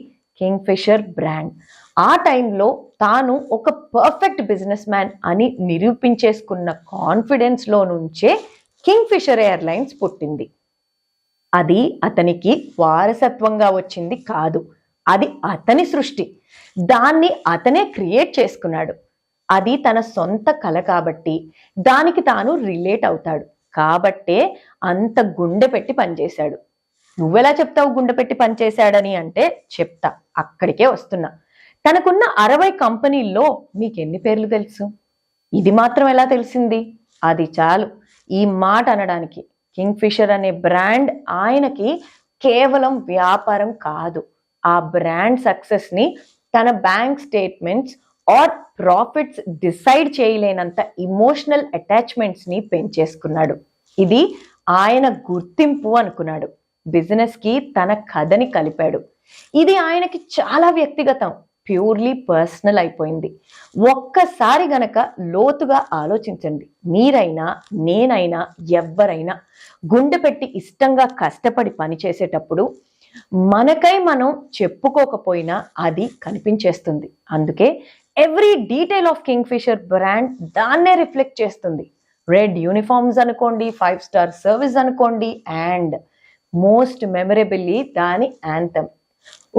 కింగ్ఫిషర్ బ్రాండ్. ఆ టైంలో తాను ఒక పర్ఫెక్ట్ బిజినెస్ మ్యాన్ అని నిరూపించేసుకున్న కాన్ఫిడెన్స్ లో నుంచే కింగ్ఫిషర్ ఎయిర్లైన్స్ పుట్టింది. అది అతనికి వారసత్వంగా వచ్చింది కాదు, అది అతని సృష్టి. దాన్ని అతనే క్రియేట్ చేసుకున్నాడు. అది తన సొంత కళ కాబట్టి దానికి తాను రిలేట్ అవుతాడు. కాబట్టే అంత గుండె పెట్టి పనిచేశాడు. నువ్వెలా చెప్తావు గుండె పెట్టి పనిచేశాడని అంటే? చెప్తా, అక్కడికే వస్తున్నా. తనకున్న 60 కంపెనీల్లో మీకెన్ని పేర్లు తెలుసు? ఇది మాత్రం ఎలా తెలిసింది? అది చాలు ఈ మాట అనడానికి. కింగ్ఫిషర్ అనే బ్రాండ్ ఆయనకి కేవలం వ్యాపారం కాదు. ఆ బ్రాండ్ సక్సెస్ ని తన bank statements or profits decide చేయలేనంత ఇమోషనల్ అటాచ్మెంట్స్ ని పెంచేసుకున్నాడు. ఇది ఆయన గుర్తింపు అనుకున్నాడు. బిజినెస్ కి తన కథని కలిపాడు. ఇది ఆయనకి చాలా వ్యక్తిగతం, ప్యూర్లీ పర్సనల్ అయిపోయింది. ఒక్కసారి గనక లోతుగా ఆలోచించండి. మీరైనా, నేనైనా, ఎవ్వరైనా గుండె పెట్టి ఇష్టంగా కష్టపడి పనిచేసేటప్పుడు మనకై మనం చెప్పుకోకపోయినా అది కనిపించేస్తుంది. అందుకే every detail of Kingfisher brand దాన్నే రిఫ్లెక్ట్ చేస్తుంది. రెడ్ యూనిఫామ్స్ అనుకోండి, 5-స్టార్ సర్వీస్ అనుకోండి, అండ్ మోస్ట్ మెమరబుల్లీ దాని యాంథమ్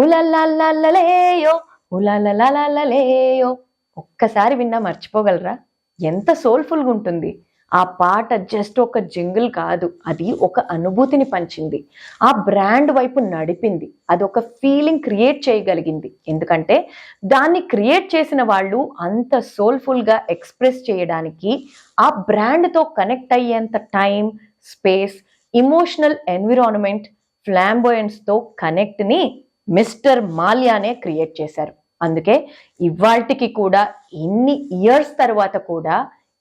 ఉలల్లల్లలేయో ఉలల్లలలేయో. ఒక్కసారి విన్నా మర్చిపోగలరా? ఎంత సోల్ఫుల్గా ఉంటుంది. ఆ పాట జస్ట్ ఒక జింగిల్ కాదు, అది ఒక అనుభూతిని పంచింది, ఆ బ్రాండ్ వైపు నడిపింది, అది ఒక ఫీలింగ్ క్రియేట్ చేయగలిగింది. ఎందుకంటే దాన్ని క్రియేట్ చేసిన వాళ్ళు అంత సోల్ఫుల్గా ఎక్స్ప్రెస్ చేయడానికి, ఆ బ్రాండ్తో కనెక్ట్ అయ్యేంత టైం, స్పేస్, ఇమోషనల్ ఎన్విరాన్మెంట్, ఫ్లాంబోయెన్స్తో కనెక్ట్ని మిస్టర్ మాల్యానే క్రియేట్ చేశారు. అందుకే ఇవాల్టికి కూడా, ఇన్ని ఇయర్స్ తర్వాత కూడా,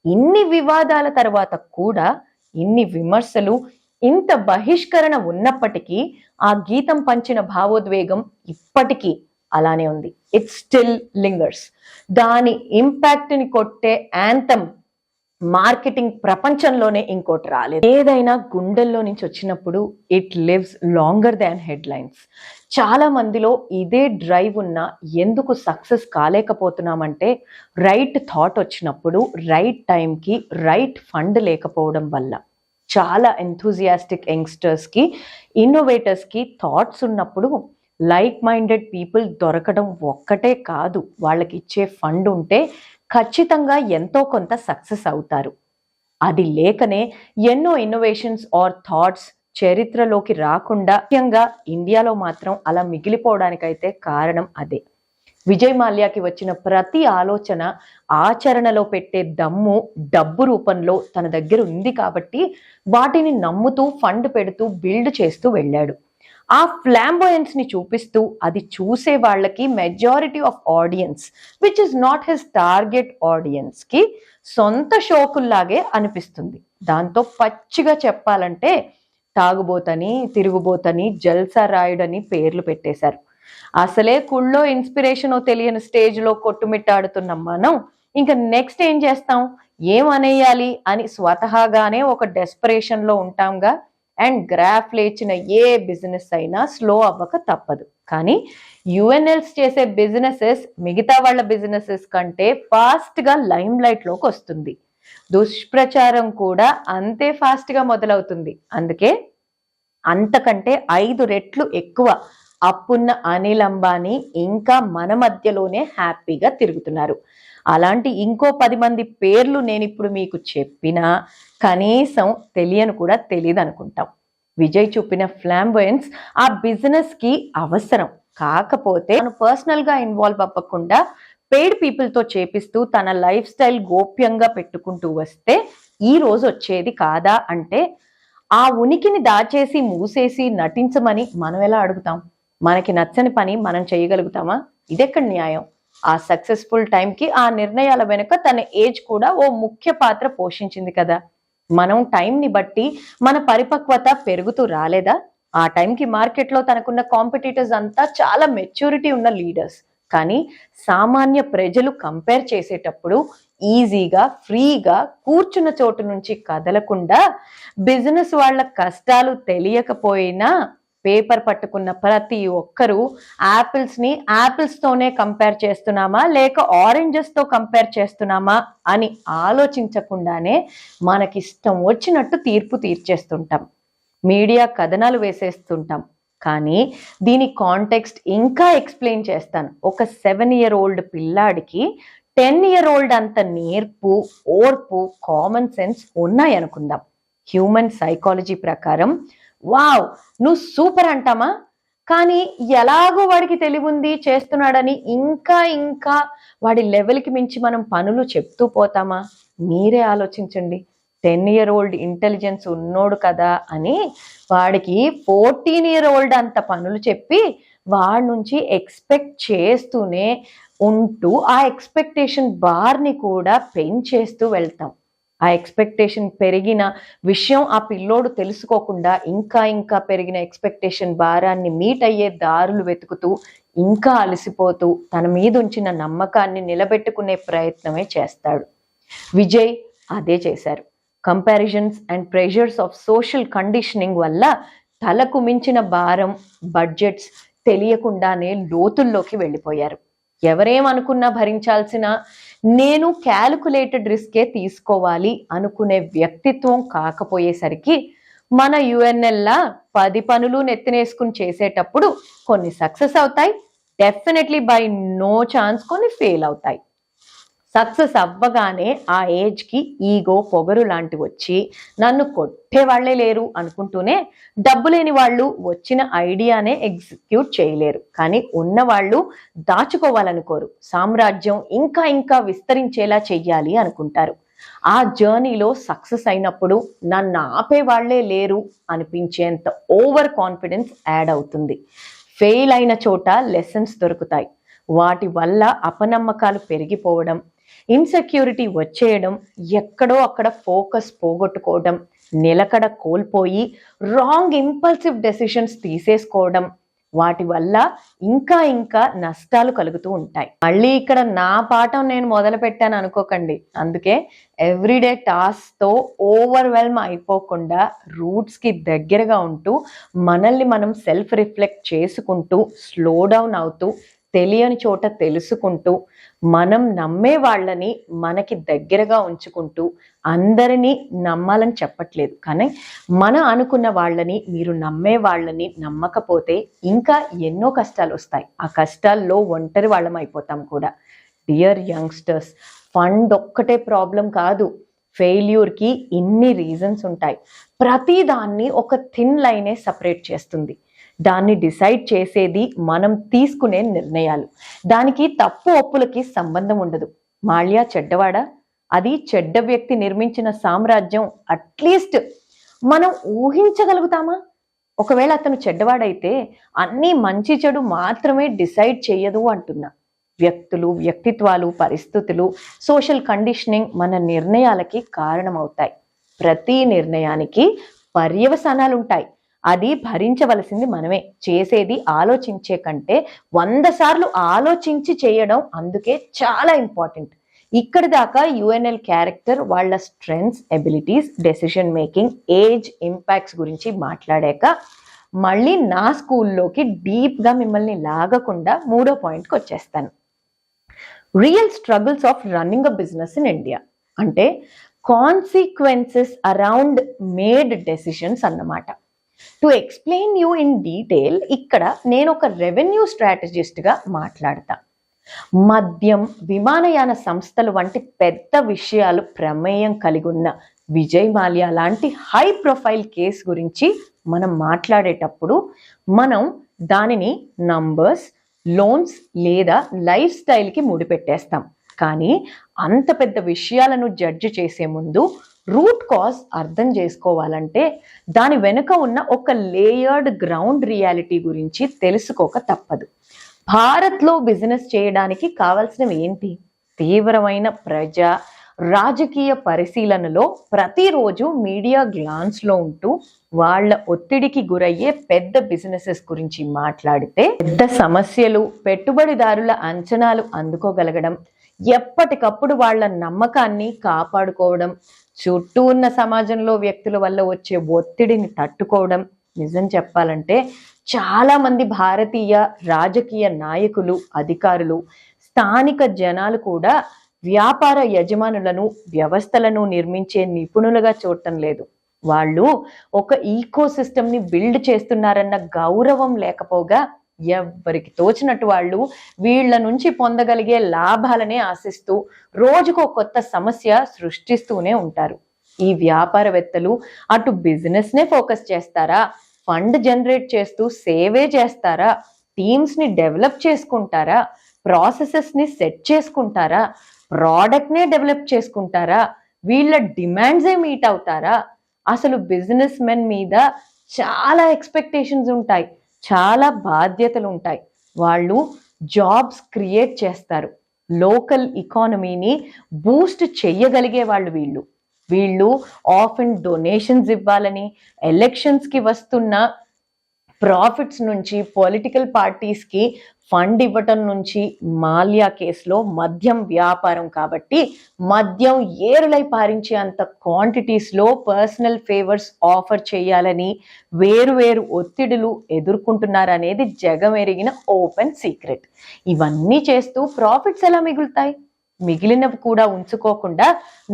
ఇన్ని వివాదాల తర్వాత కూడా, ఇన్ని విమర్శలు, ఇంత బహిష్కరణ ఉన్నప్పటికీ ఆ గీతం పంచిన భావోద్వేగం ఇప్పటికీ అలానే ఉంది. It still lingers. దాని ఇంపాక్ట్ని కొట్టే యాంథమ్ మార్కెటింగ్ ప్రపంచంలోనే ఇంకోటి రాలేదు. ఏదైనా గుండెల్లో నుంచి వచ్చినప్పుడు it lives longer than headlines. చాలా మందిలో ఇదే డ్రైవ్ ఉన్నా ఎందుకు సక్సెస్ కాలేకపోతున్నామంటే, రైట్ థాట్ వచ్చినప్పుడు రైట్ టైంకి రైట్ ఫండ్ లేకపోవడం వల్ల. చాలా ఎంథూజియాస్టిక్ యంగ్స్టర్స్కి, ఇన్నోవేటర్స్కి థాట్స్ ఉన్నప్పుడు లైక్ మైండెడ్ పీపుల్ దొరకడం ఒక్కటే కాదు, వాళ్ళకి ఇచ్చే ఫండ్ ఉంటే ఖచ్చితంగా ఎంతో కొంత సక్సెస్ అవుతారు. అది లేకనే ఎన్నో ఇన్నోవేషన్స్ ఆర్ థాట్స్ చరిత్రలోకి రాకుండా, ముఖ్యంగా ఇండియాలో మాత్రం అలా మిగిలిపోవడానికైతే కారణం అదే. విజయ్ మాల్యాకి వచ్చిన ప్రతి ఆలోచన ఆచరణలో పెట్టే దమ్ము డబ్బు రూపంలో తన దగ్గర ఉంది కాబట్టి వాటిని నమ్ముతూ ఫండ్ పెడుతూ బిల్డ్ చేస్తూ వెళ్ళాడు. ఆ ఫ్లాంబోయెన్స్ ని చూపిస్తూ అది చూసే వాళ్ళకి majority of audience which is not his target audience కి సొంత షోకుల్లాగే అనిపిస్తుంది. దాంతో పచ్చిగా చెప్పాలంటే తాగుబోతని, తిరుగుబోతని, జల్సా రాయుడని పేర్లు పెట్టేశారు. అసలే కుళ్ళో ఇన్స్పిరేషనో తెలియని స్టేజ్లో కొట్టుమిట్టాడుతున్న మనం ఇంకా నెక్స్ట్ ఏం చేస్తాం, ఏం అనేయాలి అని స్వతహాగానే ఒక డెస్పరేషన్లో ఉంటాంగా. అండ్ గ్రాఫ్ లేచిన ఏ బిజినెస్ అయినా స్లో అవ్వక తప్పదు. కానీ యుఎన్ఎల్స్ చేసే బిజినెసెస్ మిగతా వాళ్ళ బిజినెసెస్ కంటే ఫాస్ట్గా లైమ్ లైట్లోకి వస్తుంది. దుష్ప్రచారం కూడా అంతే ఫాస్ట్గా మొదలవుతుంది. అందుకే అంతకంటే 5 రెట్లు ఎక్కువ అప్పున్న అనిల్ అంబానీ ఇంకా మన మధ్యలోనే హ్యాపీగా తిరుగుతున్నారు. అలాంటి ఇంకో 10 మంది పేర్లు నేను ఇప్పుడు మీకు చెప్పినా కనీసం తెలియని కూడా తెలియదు అనుకుంటాం. విజయ్ చూపిన ఫ్లాంబోయెన్స్ ఆ బిజినెస్ కి అవసరం. కాకపోతే తను పర్సనల్ గా ఇన్వాల్వ్ అవ్వకుండా పెయిడ్ పీపుల్తో చేపిస్తూ తన లైఫ్ స్టైల్ గోప్యంగా పెట్టుకుంటూ వస్తే ఈ రోజు వచ్చేది కాదా అంటే, ఆ ఉనికిని దాచేసి మూసేసి నటించమని మనం ఎలా అడుగుతాం? మనకి నచ్చని పని మనం చేయగలుగుతామా? ఇదెక్కడ న్యాయం? ఆ సక్సెస్ఫుల్ టైంకి ఆ నిర్ణయాల వెనుక తన ఏజ్ కూడా ఓ ముఖ్య పాత్ర పోషించింది కదా. మనం టైంని బట్టి మన పరిపక్వత పెరుగుతూ రాలేదా? ఆ టైంకి మార్కెట్లో తనకున్న కాంపిటీటర్స్ అంతా చాలా మెచ్యూరిటీ ఉన్న లీడర్స్. కానీ సామాన్య ప్రజలు కంపేర్ చేసేటప్పుడు ఈజీగా, ఫ్రీగా కూర్చున్న చోటు నుంచి కదలకుండా, బిజినెస్ వాళ్ళ కష్టాలు తెలియకపోయినా పేపర్ పట్టుకున్న ప్రతి ఒక్కరూ యాపిల్స్తోనే కంపేర్ చేస్తున్నామా లేక ఆరెంజెస్తో కంపేర్ చేస్తున్నామా అని ఆలోచించకుండానే మనకిష్టం వచ్చినట్టు తీర్పు తీర్చేస్తుంటాం. మీడియా కథనాలు వేసేస్తుంటాం. కానీ దీని కాంటెక్స్ట్ ఇంకా ఎక్స్ప్లెయిన్ చేస్తాను. ఒక 7-year-old పిల్లాడికి 10-year-old అంత నేర్పు, ఓర్పు, కామన్ సెన్స్ ఉన్నాయనుకుందాం. హ్యూమన్ సైకాలజీ ప్రకారం వావ్ నువ్వు సూపర్ అంటామా, కానీ ఎలాగో వాడికి తెలివుంది చేస్తున్నాడని ఇంకా ఇంకా వాడి లెవెల్కి మించి మనం పనులు చెప్తూ పోతామా? మీరే ఆలోచించండి. 10-year-old ఇంటెలిజెన్స్ ఉన్నోడు కదా అని వాడికి 14-year-old అంత పనులు చెప్పి వాడి నుంచి ఎక్స్పెక్ట్ చేస్తూనే ఉంటూ ఆ ఎక్స్పెక్టేషన్ బార్ని కూడా పెంచేస్తూ వెళ్తాం. ఆ ఎక్స్పెక్టేషన్ పెరిగిన విషయం ఆ పిల్లోడు తెలుసుకోకుండా ఇంకా ఇంకా పెరిగిన ఎక్స్పెక్టేషన్ భారాన్ని మీట్ అయ్యే దారులు వెతుకుతూ ఇంకా అలసిపోతూ తన మీద ఉంచిన నమ్మకాన్ని నిలబెట్టుకునే ప్రయత్నమే చేస్తాడు. విజయ్ అదే చేశారు. Comparisons and pressures of social conditioning వల్ల తలకు మించిన భారం, బడ్జెట్స్ తెలియకుండానే లోతుల్లోకి వెళ్ళిపోయారు. ఎవరేమనుకున్నా భరించాల్సిన, నేను క్యాలిక్యులేటెడ్ రిస్కే తీసుకోవాలి అనుకునే వ్యక్తిత్వం కాకపోయేసరికి మన యుఎన్ఎల్లా 10 పనులు నెత్తినేసుకుని చేసేటప్పుడు కొన్ని సక్సెస్ అవుతాయి, డెఫినెట్లీ బై నో ఛాన్స్ కొన్ని ఫెయిల్ అవుతాయి. సక్సెస్ అవ్వగానే ఆ ఏజ్కి ఈగో, పొగరు లాంటివి వచ్చి నన్ను కొట్టే వాళ్లే లేరు అనుకుంటూనే డబ్బు లేని వాళ్ళు వచ్చిన ఐడియానే ఎగ్జిక్యూట్ చేయలేరు. కానీ ఉన్నవాళ్ళు దాచుకోవాలనుకోరు, సామ్రాజ్యం ఇంకా ఇంకా విస్తరించేలా చెయ్యాలి అనుకుంటారు. ఆ జర్నీలో సక్సెస్ అయినప్పుడు నన్ను ఆపే వాళ్లే లేరు అనిపించేంత ఓవర్ కాన్ఫిడెన్స్ యాడ్ అవుతుంది. ఫెయిల్ అయిన చోట లెసన్స్ దొరుకుతాయి. వాటి వల్ల అపనమ్మకాలు పెరిగిపోవడం, ఇన్సెక్యూరిటీ వచ్చేయడం, ఎక్కడో అక్కడ ఫోకస్ పోగొట్టుకోవడం, నిలకడ కోల్పోయి రాంగ్ ఇంపల్సివ్ డెసిషన్స్ తీసేసుకోవడం, వాటి వల్ల ఇంకా ఇంకా నష్టాలు కలుగుతూ ఉంటాయి. మళ్ళీ ఇక్కడ నా పాఠం నేను మొదలు పెట్టాను అనుకోకండి. అందుకే ఎవ్రీడే టాస్క్తో ఓవర్వెల్మ్ అయిపోకుండా రూట్స్కి దగ్గరగా ఉంటూ మనల్ని మనం సెల్ఫ్ రిఫ్లెక్ట్ చేసుకుంటూ స్లో డౌన్ అవుతూ తెలియని చోట తెలుసుకుంటూ మనం నమ్మే వాళ్ళని మనకి దగ్గరగా ఉంచుకుంటూ, అందరినీ నమ్మాలని చెప్పట్లేదు, కానీ మనం అనుకున్న వాళ్ళని, మీరు నమ్మే వాళ్ళని నమ్మకపోతే ఇంకా ఎన్నో కష్టాలు వస్తాయి. ఆ కష్టాల్లో ఒంటరి వాళ్ళం అయిపోతాం కూడా. డియర్ యంగ్స్టర్స్, ఫండ్ ఒక్కటే ప్రాబ్లం కాదు. ఫెయిల్యూర్కి ఇన్ని రీజన్స్ ఉంటాయి. ప్రతిదాన్ని ఒక థిన్ లైనే సపరేట్ చేస్తుంది. దాన్ని డిసైడ్ చేసేది మనం తీసుకునే నిర్ణయాలు. దానికి తప్పు ఒప్పులకి సంబంధం ఉండదు. మాల్యా చెడ్డవాడా? అది చెడ్డ వ్యక్తి నిర్మించిన సామ్రాజ్యం అట్లీస్ట్ మనం ఊహించగలుగుతామా? ఒకవేళ అతను చెడ్డవాడైతే అన్నీ మంచి చెడు మాత్రమే డిసైడ్ చేయదు అంటున్నా. వ్యక్తులు, వ్యక్తిత్వాలు, పరిస్థితులు, సోషల్ కండిషనింగ్ మన నిర్ణయాలకి కారణమవుతాయి. ప్రతి నిర్ణయానికి పర్యవసానాలు ఉంటాయి. అది భరించవలసింది మనమే. చేసేది ఆలోచించే కంటే 100 సార్లు ఆలోచించి చేయడం అందుకే చాలా ఇంపార్టెంట్. ఇక్కడి దాకా యుఎన్ఎల్ క్యారెక్టర్, వాళ్ళ strengths, abilities, decision making, age, impacts గురించి మాట్లాడాక మళ్ళీ నా స్కూల్లోకి డీప్గా మిమ్మల్ని లాగకుండా 3వ పాయింట్కి వచ్చేస్తాను. Real struggles of running a business in India అంటే కాన్సిక్వెన్సెస్ అరౌండ్ మేడ్ డెసిషన్స్ అన్నమాట. To explain you in detail, ఇక్కడ నేను ఒక రెవెన్యూ స్ట్రాటజిస్ట్గా మాట్లాడతా. మద్యం, విమానయాన సంస్థలు వంటి పెద్ద విషయాలు ప్రమేయం కలిగి ఉన్న విజయ్ మాల్యా లాంటి హై ప్రొఫైల్ కేసు గురించి మనం మాట్లాడేటప్పుడు మనం దానిని నంబర్స్, లోన్స్ లేదా లైఫ్ స్టైల్కి ముడిపెట్టేస్తాం. కానీ అంత పెద్ద విషయాలను జడ్జి చేసే ముందు రూట్ కాజ్ అర్థం చేసుకోవాలంటే దాని వెనుక ఉన్న ఒక లేయర్డ్ గ్రౌండ్ రియాలిటీ గురించి తెలుసుకోక తప్పదు. భారత్లో బిజినెస్ చేయడానికి కావాల్సినవి ఏంటి? తీవ్రమైన రాజకీయ పరిశీలనలో ప్రతిరోజు మీడియా గ్లాన్స్లో ఉంటూ వాళ్ళ ఒత్తిడికి గురయ్యే పెద్ద బిజినెసెస్ గురించి మాట్లాడితే, పెద్ద సమస్యలు, పెట్టుబడిదారుల అంచనాలు అందుకోగలగడం, ఎప్పటికప్పుడు వాళ్ళ నమ్మకాన్ని కాపాడుకోవడం, చుట్టూ ఉన్న సమాజంలో వ్యక్తుల వల్ల వచ్చే ఒత్తిడిని తట్టుకోవడం. నిజం చెప్పాలంటే చాలా మంది భారతీయ రాజకీయ నాయకులు, అధికారులు, స్థానిక జనాలు కూడా వ్యాపార యజమానులను, వ్యవస్థలను నిర్మించే నిపుణులుగా చూడటం లేదు. వాళ్ళు ఒక ఈకో సిస్టమ్ని బిల్డ్ చేస్తున్నారన్న గౌరవం లేకపోగా ఎవరికి తోచినట్టు వాళ్ళు వీళ్ళ నుంచి పొందగలిగే లాభాలనే ఆశిస్తూ రోజుకో కొత్త సమస్య సృష్టిస్తూనే ఉంటారు. ఈ వ్యాపారవేత్తలు అటు బిజినెస్నే ఫోకస్ చేస్తారా, ఫండ్ జనరేట్ చేస్తూ సేవే చేస్తారా, టీమ్స్ని డెవలప్ చేసుకుంటారా, ప్రాసెసెస్ని సెట్ చేసుకుంటారా, ప్రోడక్ట్నే డెవలప్ చేసుకుంటారా, వీళ్ళ డిమాండ్సే మీట్ అవుతారా? అసలు బిజినెస్ మెన్ మీద చాలా ఎక్స్పెక్టేషన్స్ ఉంటాయి, చాలా బాధ్యతలు ఉంటాయి. వాళ్ళు జాబ్స్ క్రియేట్ చేస్తారు, లోకల్ ఎకానమీని బూస్ట్ చెయ్యగలిగే వాళ్ళు వీళ్ళు ఆఫెన్ డొనేషన్స్ ఇవ్వాలని, ఎలక్షన్స్కి వస్తున్న ప్రాఫిట్స్ నుంచి పొలిటికల్ పార్టీస్కి ఫండ్ ఇవ్వటం నుంచి మాల్యా కేసులో మద్యం వ్యాపారం కాబట్టి మద్యం ఏరులై పారించే అంత క్వాంటిటీస్లో పర్సనల్ ఫేవర్స్ ఆఫర్ చేయాలని వేరు ఒత్తిడులు ఎదుర్కొంటున్నారనేది జగమెరిగిన ఓపెన్ సీక్రెట్. ఇవన్నీ చేస్తూ ప్రాఫిట్స్ ఎలా మిగులుతాయి? మిగిలినవి కూడా ఉంచుకోకుండా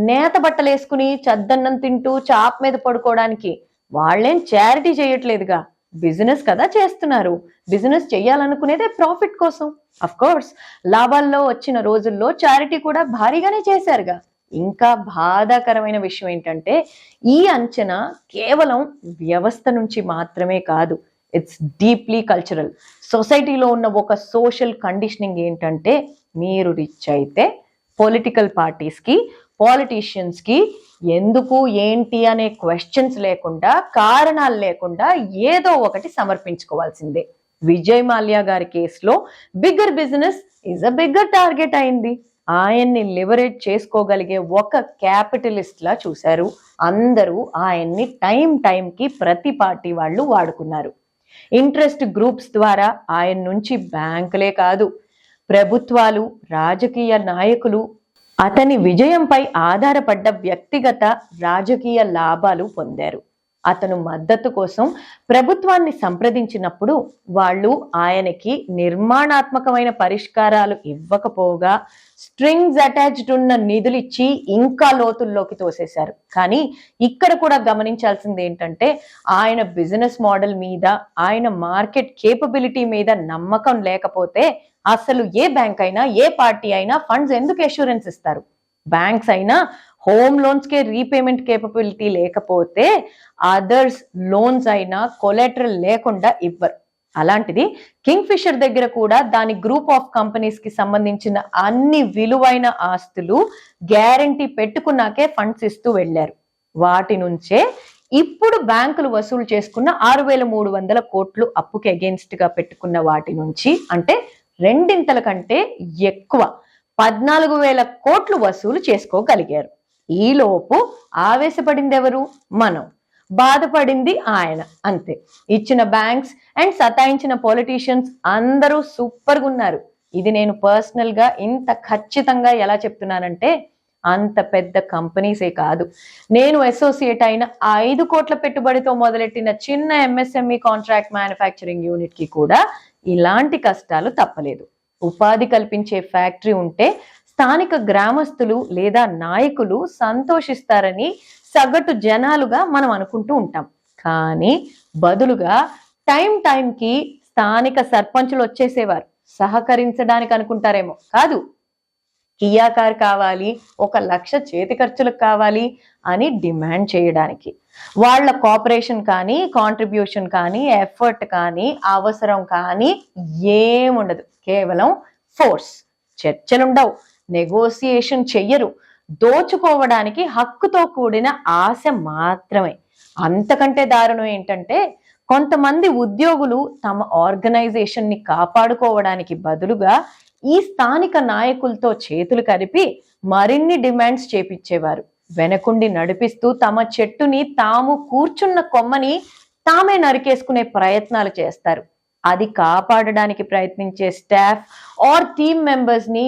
నేత బట్టలేసుకుని చద్దన్నం తింటూ చాప్ మీద పడుకోవడానికి వాళ్ళేం చారిటీ చేయట్లేదుగా, బిజినెస్ కదా చేస్తున్నారు. బిజినెస్ చేయాలనుకునేదే ప్రాఫిట్ కోసం. అఫ్ కోర్స్ లాభాల్లో వచ్చిన రోజుల్లో చారిటీ కూడా భారీగానే చేశారుగా. ఇంకా బాధాకరమైన విషయం ఏంటంటే ఈ అంచనా కేవలం వ్యవస్థ నుంచి మాత్రమే కాదు, ఇట్స్ డీప్లీ కల్చరల్. సొసైటీలో ఉన్న ఒక సోషల్ కండిషనింగ్ ఏంటంటే మీరు రిచ్ అయితే పొలిటికల్ పార్టీస్కి పాలిటీషియన్స్కి ఎందుకు ఏంటి అనే క్వశ్చన్స్ లేకుండా, కారణాలు లేకుండా ఏదో ఒకటి సమర్పించుకోవాల్సిందే. విజయ్ మాల్యా గారి కేసులో bigger business is a bigger target అయింది. ఆయన్ని లివరేజ్ చేసుకోగలిగే ఒక క్యాపిటలిస్ట్ లా చూశారు. అందరూ ఆయన్ని టైంకి ప్రతి పార్టీ వాళ్ళు వాడుకున్నారు. ఇంట్రెస్ట్ గ్రూప్స్ ద్వారా ఆయన నుంచి బ్యాంకులే కాదు, ప్రభుత్వాలు, రాజకీయ నాయకులు అతని విజయంపై ఆధారపడ్డ వ్యక్తిగత రాజకీయ లాభాలు పొందారు. అతను మద్దతు కోసం ప్రభుత్వాన్ని సంప్రదించినప్పుడు వాళ్ళు ఆయనకి నిర్మాణాత్మకమైన పరిష్కారాలు ఇవ్వకపోగా స్ట్రింగ్స్ అటాచ్డ్ ఉన్న నిధులిచ్చి ఇంకా లోతుల్లోకి తోసేశారు. కానీ ఇక్కడ కూడా గమనించాల్సింది ఏంటంటే ఆయన బిజినెస్ మోడల్ మీద, ఆయన మార్కెట్ కేపబిలిటీ మీద నమ్మకం లేకపోతే అసలు ఏ బ్యాంక్ అయినా, ఏ పార్టీ అయినా ఫండ్స్ ఎందుకు అష్యూరెన్స్ ఇస్తారు? బ్యాంక్స్ అయినా హోమ్ లోన్స్ కే రీపేమెంట్ కేపబిలిటీ లేకపోతే అదర్స్ లోన్స్ అయినా కొలాటరల్ లేకుండా ఇవ్వరు. అలాంటిది కింగ్ ఫిషర్ దగ్గర కూడా దాని గ్రూప్ ఆఫ్ కంపెనీస్ కి సంబంధించిన అన్ని విలువైన ఆస్తులు గ్యారంటీ పెట్టుకున్నాకే ఫండ్స్ ఇస్తూ వెళ్లారు. వాటి నుంచే ఇప్పుడు బ్యాంకులు వసూలు చేసుకున్న 6,300 కోట్లు అప్పుకి అగేన్స్ట్ గా పెట్టుకున్న వాటి నుంచి, అంటే రెండింతల కంటే ఎక్కువ 14,000 కోట్లు వసూలు చేసుకోగలిగారు. ఈలోపు ఆవేశపడింది ఎవరు? మనం. బాధపడింది ఆయన. అంతే. ఇచ్చిన బ్యాంక్స్ అండ్ సతాయించిన పొలిటీషియన్స్ అందరూ సూపర్గా ఉన్నారు. ఇది నేను పర్సనల్ గా ఇంత ఖచ్చితంగా ఎలా చెప్తున్నానంటే అంత పెద్ద కంపెనీసే కాదు, నేను అసోసియేట్ అయిన 5 కోట్ల పెట్టుబడితో మొదలెట్టిన చిన్న ఎంఎస్ఎంఈ కాంట్రాక్ట్ మ్యానుఫ్యాక్చరింగ్ యూనిట్ కి కూడా ఇలాంటి కష్టాలు తప్పలేదు. ఉపాధి కల్పించే ఫ్యాక్టరీ ఉంటే స్థానిక గ్రామస్తులు లేదా నాయకులు సంతోషిస్తారని సగటు జనాలుగా మనం అనుకుంటూ ఉంటాం. కానీ బదులుగా టైంకి స్థానిక సర్పంచులు వచ్చేసేవారు. సహకరించడానికి అనుకుంటారేమో, కాదు, కియా కార్ కావాలి, 1 లక్ష చేతి ఖర్చులకు కావాలి అని డిమాండ్ చేయడానికి. వాళ్ళ కోఆపరేషన్ కానీ, కాంట్రిబ్యూషన్ కానీ, ఎఫర్ట్ కానీ, అవసరం కానీ ఏముండదు. కేవలం ఫోర్స్. చర్చలుండవు, నెగోసియేషన్ చెయ్యరు, దోచుకోవడానికి హక్కుతో కూడిన ఆశ మాత్రమే. అంతకంటే దారుణం ఏంటంటే కొంతమంది ఉద్యోగులు తమ ఆర్గనైజేషన్ ని కాపాడుకోవడానికి బదులుగా ఈ స్థానిక నాయకులతో చేతులు కలిపి మరిన్ని డిమాండ్స్ చేపించేవారు. వెనకుండి నడిపిస్తూ తమ చెట్టుని, తాము కూర్చున్న కొమ్మని తామే నరికేసుకునే ప్రయత్నాలు చేస్తారు. అది కాపాడడానికి ప్రయత్నించే స్టాఫ్ ఆర్ టీమ్ మెంబర్స్ ని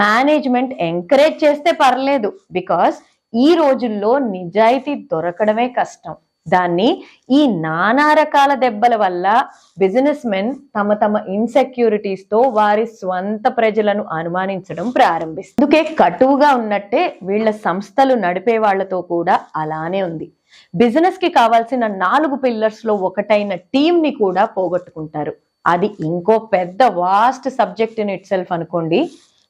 మేనేజ్మెంట్ ఎంకరేజ్ చేస్తే పర్లేదు, బికాస్ ఈ రోజుల్లో నిజాయితీ దొరకడమే కష్టం. దాన్ని ఈ నానా రకాల దెబ్బల వల్ల బిజినెస్ మెన్ తమ ఇన్సెక్యూరిటీస్ తో వారి స్వంత ప్రజలను అనుమానించడం ప్రారంభిస్తారు. అందుకే కటువుగా ఉన్నట్టే వీళ్ళ సంస్థలు నడిపే వాళ్లతో కూడా అలానే ఉంది. బిజినెస్ కి కావాల్సిన 4 పిల్లర్స్ లో ఒకటైన టీమ్ ని కూడా పోగొట్టుకుంటారు. అది ఇంకో పెద్ద vast subject in itself అనుకోండి.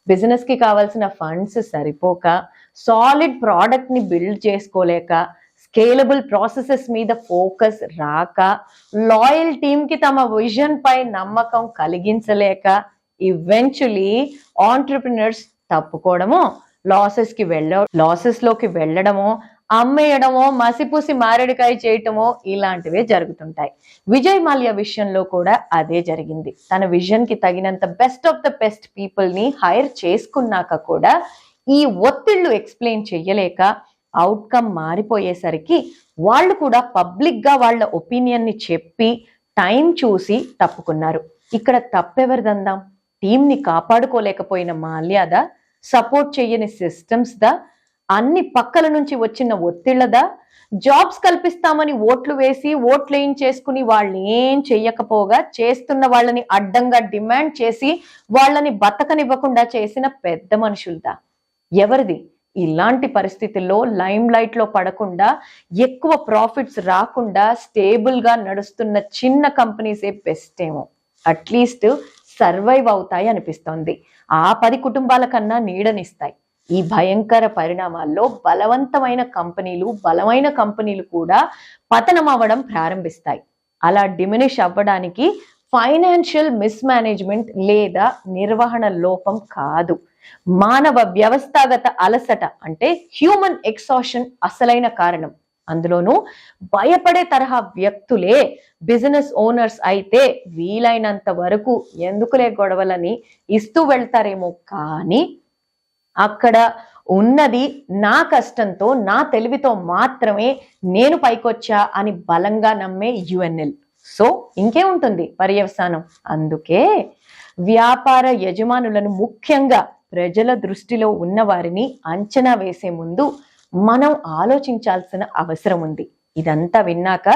బిజినెస్ కి కావాల్సిన ఫండ్స్ సరిపోక, సాలిడ్ ప్రోడక్ట్ ని బిల్డ్ చేసుకోలేక, స్కేలబుల్ ప్రాసెసెస్ మీద ఫోకస్ రాక, లాయల్ టీమ్ కి తమ విజన్ పై నమ్మకం కలిగించలేక, ఈవెంచువలీ ఆంటర్‌ప్రెన్యూర్స్ తప్పుకోవడమో, లాసెస్ లోకి వెళ్ళడమో, అమ్మేయడమో, మసిపూసి మారేడుకాయ చేయటమో ఇలాంటివే జరుగుతుంటాయి. విజయ్ మాల్యా విషయంలో కూడా అదే జరిగింది. తన విజన్ కి తగినంత best of the best people ని హైర్ చేసుకున్నాక కూడా ఈ ఒత్తిళ్లు ఎక్స్ప్లెయిన్ చెయ్యలేక అవుట్కమ్ మారిపోయేసరికి వాళ్ళు కూడా పబ్లిక్ గా వాళ్ళ ఒపీనియన్ ని చెప్పి టైం చూసి తప్పుకున్నారు. ఇక్కడ తప్పెవరిదందాం? టీంని కాపాడుకోలేకపోయిన మాల్యాదా, సపోర్ట్ చేయని సిస్టమ్స్దా, అన్ని పక్కల నుంచి వచ్చిన ఒత్తిళ్లదా, జాబ్స్ కల్పిస్తామని ఓట్లు వేసి ఓట్లేయించేసుకుని వాళ్ళని ఏం చెయ్యకపోగా చేస్తున్న వాళ్ళని అడ్డంగా డిమాండ్ చేసి వాళ్ళని బతకనివ్వకుండా చేసిన పెద్ద మనుషులదా? ఎవరిది? ఇలాంటి పరిస్థితుల్లో లైమ్ లైట్ లో పడకుండా, ఎక్కువ ప్రాఫిట్స్ రాకుండా స్టేబుల్ గా నడుస్తున్న చిన్న కంపెనీసే బెస్ట్ ఏమో. అట్లీస్ట్ సర్వైవ్ అవుతాయి అనిపిస్తోంది. ఆ 10 కుటుంబాల కన్నా నీడనిస్తాయి. ఈ భయంకర పరిణామాల్లో బలమైన కంపెనీలు కూడా పతనం అవ్వడం ప్రారంభిస్తాయి. అలా డిమినిష్ అవ్వడానికి ఫైనాన్షియల్ మిస్మేనేజ్మెంట్ లేదా నిర్వహణ లోపం కాదు, మానవ వ్యవస్థాగత అలసట అంటే హ్యూమన్ ఎక్సాషన్ అసలైన కారణం. అందులోనూ భయపడే తరహా వ్యక్తులే బిజినెస్ ఓనర్స్ అయితే వీలైనంత వరకు ఎందుకులే గొడవలని ఇస్తూ వెళ్తారేమో, కానీ అక్కడ ఉన్నది నా కష్టంతో, నా తెలివితో మాత్రమే నేను పైకొచ్చా అని బలంగా నమ్మే యుఎన్ఎల్. సో ఇంకేముంటుంది పర్యవసానం? అందుకే వ్యాపార యజమానులను, ముఖ్యంగా ప్రజల దృష్టిలో ఉన్న వారిని అంచనా వేసే ముందు మనం ఆలోచించాల్సిన అవసరం ఉంది. ఇదంతా విన్నాక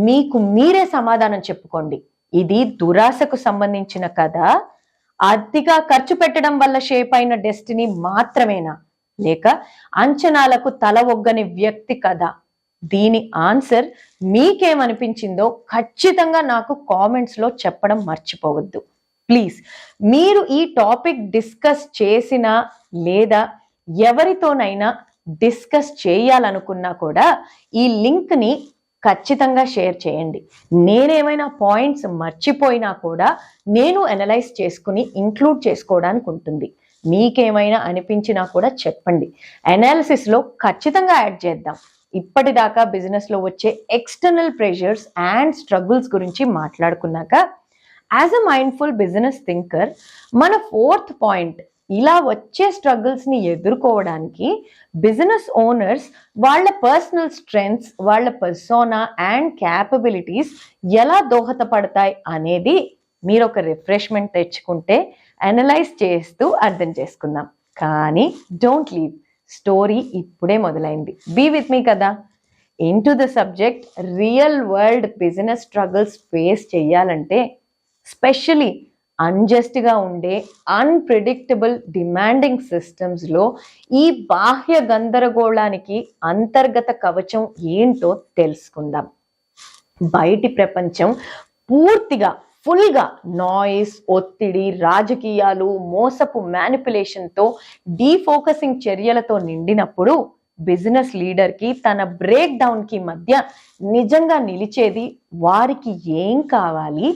మీకు మీరే సమాధానం చెప్పుకోండి. ఇది దురాశకు సంబంధించిన కథ, అతిగా ఖర్చు పెట్టడం వల్ల షేప్ అయిన డెస్టినీ మాత్రమేనా, లేక అంచనాలకు తల ఒగ్గని వ్యక్తి కథ? దీని ఆన్సర్ మీకేమనిపించిందో ఖచ్చితంగా నాకు కామెంట్స్ లో చెప్పడం మర్చిపోవద్దు. ప్లీజ్, మీరు ఈ టాపిక్ డిస్కస్ చేసినా లేదా ఎవరితోనైనా డిస్కస్ చేయాలనుకున్నా కూడా ఈ లింక్ ని ఖచ్చితంగా షేర్ చేయండి. నేనేమైనా పాయింట్స్ మర్చిపోయినా కూడా నేను అనలైజ్ చేసుకుని ఇంక్లూడ్ చేసుకోవడానికి ఉంటుంది. మీకేమైనా అనిపించినా కూడా చెప్పండి, అనాలిసిస్ లో ఖచ్చితంగా యాడ్ చేద్దాం. ఇప్పటిదాకా బిజినెస్ లో వచ్చే ఎక్స్టర్నల్ ప్రెషర్స్ అండ్ స్ట్రగుల్స్ గురించి మాట్లాడుకున్నాక, as a mindful business thinker మన 4th పాయింట్, ఇలా వచ్చే స్ట్రగుల్స్ ని ఎదుర్కోవడానికి బిజినెస్ ఓనర్స్ వాళ్ళ పర్సనల్ స్ట్రెంగ్త్స్, వాళ్ళ పర్సోనా అండ్ క్యాపబిలిటీస్ ఎలా దోహదపడతాయి అనేది మీరు ఒక రిఫ్రెష్మెంట్ తెచ్చుకుంటే అనలైజ్ చేస్తూ అర్థం చేసుకుందాం. కానీ డోంట్ లీవ్, స్టోరీ ఇప్పుడే మొదలైంది. బీ విత్ మీ కదా. Into the subject, real world business struggles face చేయాలంటే, స్పెషలీ అన్జస్ట్ గా ఉండే అన్ప్రిడిక్టబుల్ డిమాండింగ్ సిస్టమ్స్ లో ఈ బాహ్య గందరగోళానికి అంతర్గత కవచం ఏంటో తెలుసుకుందాం. బయటి ప్రపంచం పూర్తిగా ఫుల్గా నాయిస్, ఒత్తిడి, రాజకీయాలు, మోసపు మ్యానిపులేషన్తో, డీఫోకసింగ్ చర్యలతో నిండినప్పుడు బిజినెస్ లీడర్కి తన బ్రేక్ డౌన్కి మధ్య నిజంగా నిలిచేది వారికి ఏం కావాలి,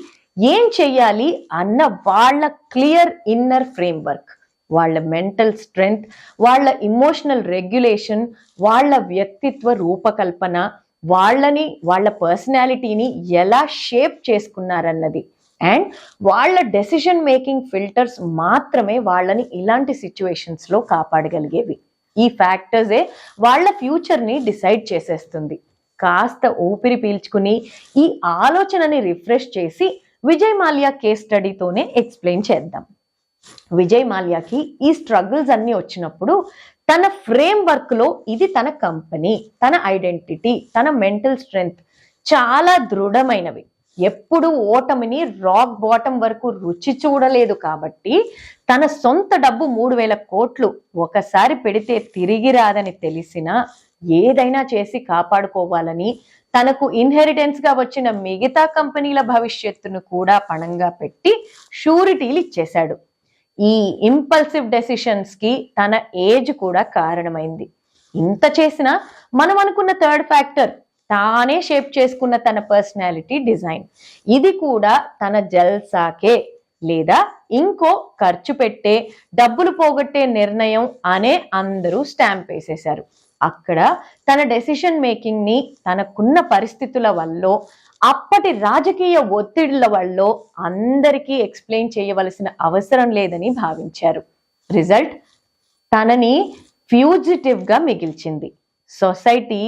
ఏం చెయ్యాలి అన్న వాళ్ళ క్లియర్ ఇన్నర్ ఫ్రేమ్వర్క్, వాళ్ళ మెంటల్ స్ట్రెంగ్త్, వాళ్ళ ఇమోషనల్ రెగ్యులేషన్, వాళ్ళ వ్యక్తిత్వ రూపకల్పన, వాళ్ళ పర్సనాలిటీని ఎలా షేప్ చేసుకున్నారన్నది, అండ్ వాళ్ళ డెసిషన్ మేకింగ్ ఫిల్టర్స్ మాత్రమే వాళ్ళని ఇలాంటి సిచ్యువేషన్స్ లో కాపాడగలిగేవి. ఈ ఫ్యాక్టర్సే వాళ్ళ ఫ్యూచర్ని డిసైడ్ చేసేస్తుంది. కాస్త ఊపిరి పీల్చుకుని ఈ ఆలోచనని రిఫ్రెష్ చేసి విజయ్ మాల్యా కేస్ స్టడీతోనే ఎక్స్ప్లెయిన్ చేద్దాం. విజయ్ మాల్యాకి ఈ స్ట్రగుల్స్ అన్ని వచ్చినప్పుడు తన ఫ్రేమ్ వర్క్ లో ఇది తన కంపెనీ, తన ఐడెంటిటీ, తన మెంటల్ స్ట్రెంగ్త్ చాలా దృఢమైనవి. ఎప్పుడు ఓటమిని రాక్ బాటం వరకు రుచి చూడలేదు కాబట్టి తన సొంత డబ్బు 3,000 కోట్లు ఒకసారి పెడితే తిరిగి రాదని తెలిసినా ఏదైనా చేసి కాపాడుకోవాలని తనకు ఇన్హెరిటెన్స్ గా వచ్చిన మిగతా కంపెనీల భవిష్యత్తును కూడా పణంగా పెట్టి షూరిటీలు ఇచ్చేశాడు. ఈ ఇంపల్సివ్ డెసిషన్స్ కి తన ఏజ్ కూడా కారణమైంది. ఇంత చేసినా మనం అనుకున్న 3rd ఫ్యాక్టర్, తానే షేప్ చేసుకున్న తన పర్సనాలిటీ డిజైన్, ఇది కూడా తన జల్సాకే లేదా ఇంకో ఖర్చు పెట్టే, డబ్బులు పోగొట్టే నిర్ణయం అనే అందరూ స్టాంప్ వేసేశారు. అక్కడ తన డెసిషన్ మేకింగ్ ని తనకున్న పరిస్థితుల వల్ల, అప్పటి రాజకీయ ఒత్తిళ్ల వల్ల అందరికీ ఎక్స్ప్లెయిన్ చేయవలసిన అవసరం లేదని భావించారు. రిజల్ట్, తనని ఫ్యూజిటివ్ గా మిగిల్చింది. సొసైటీ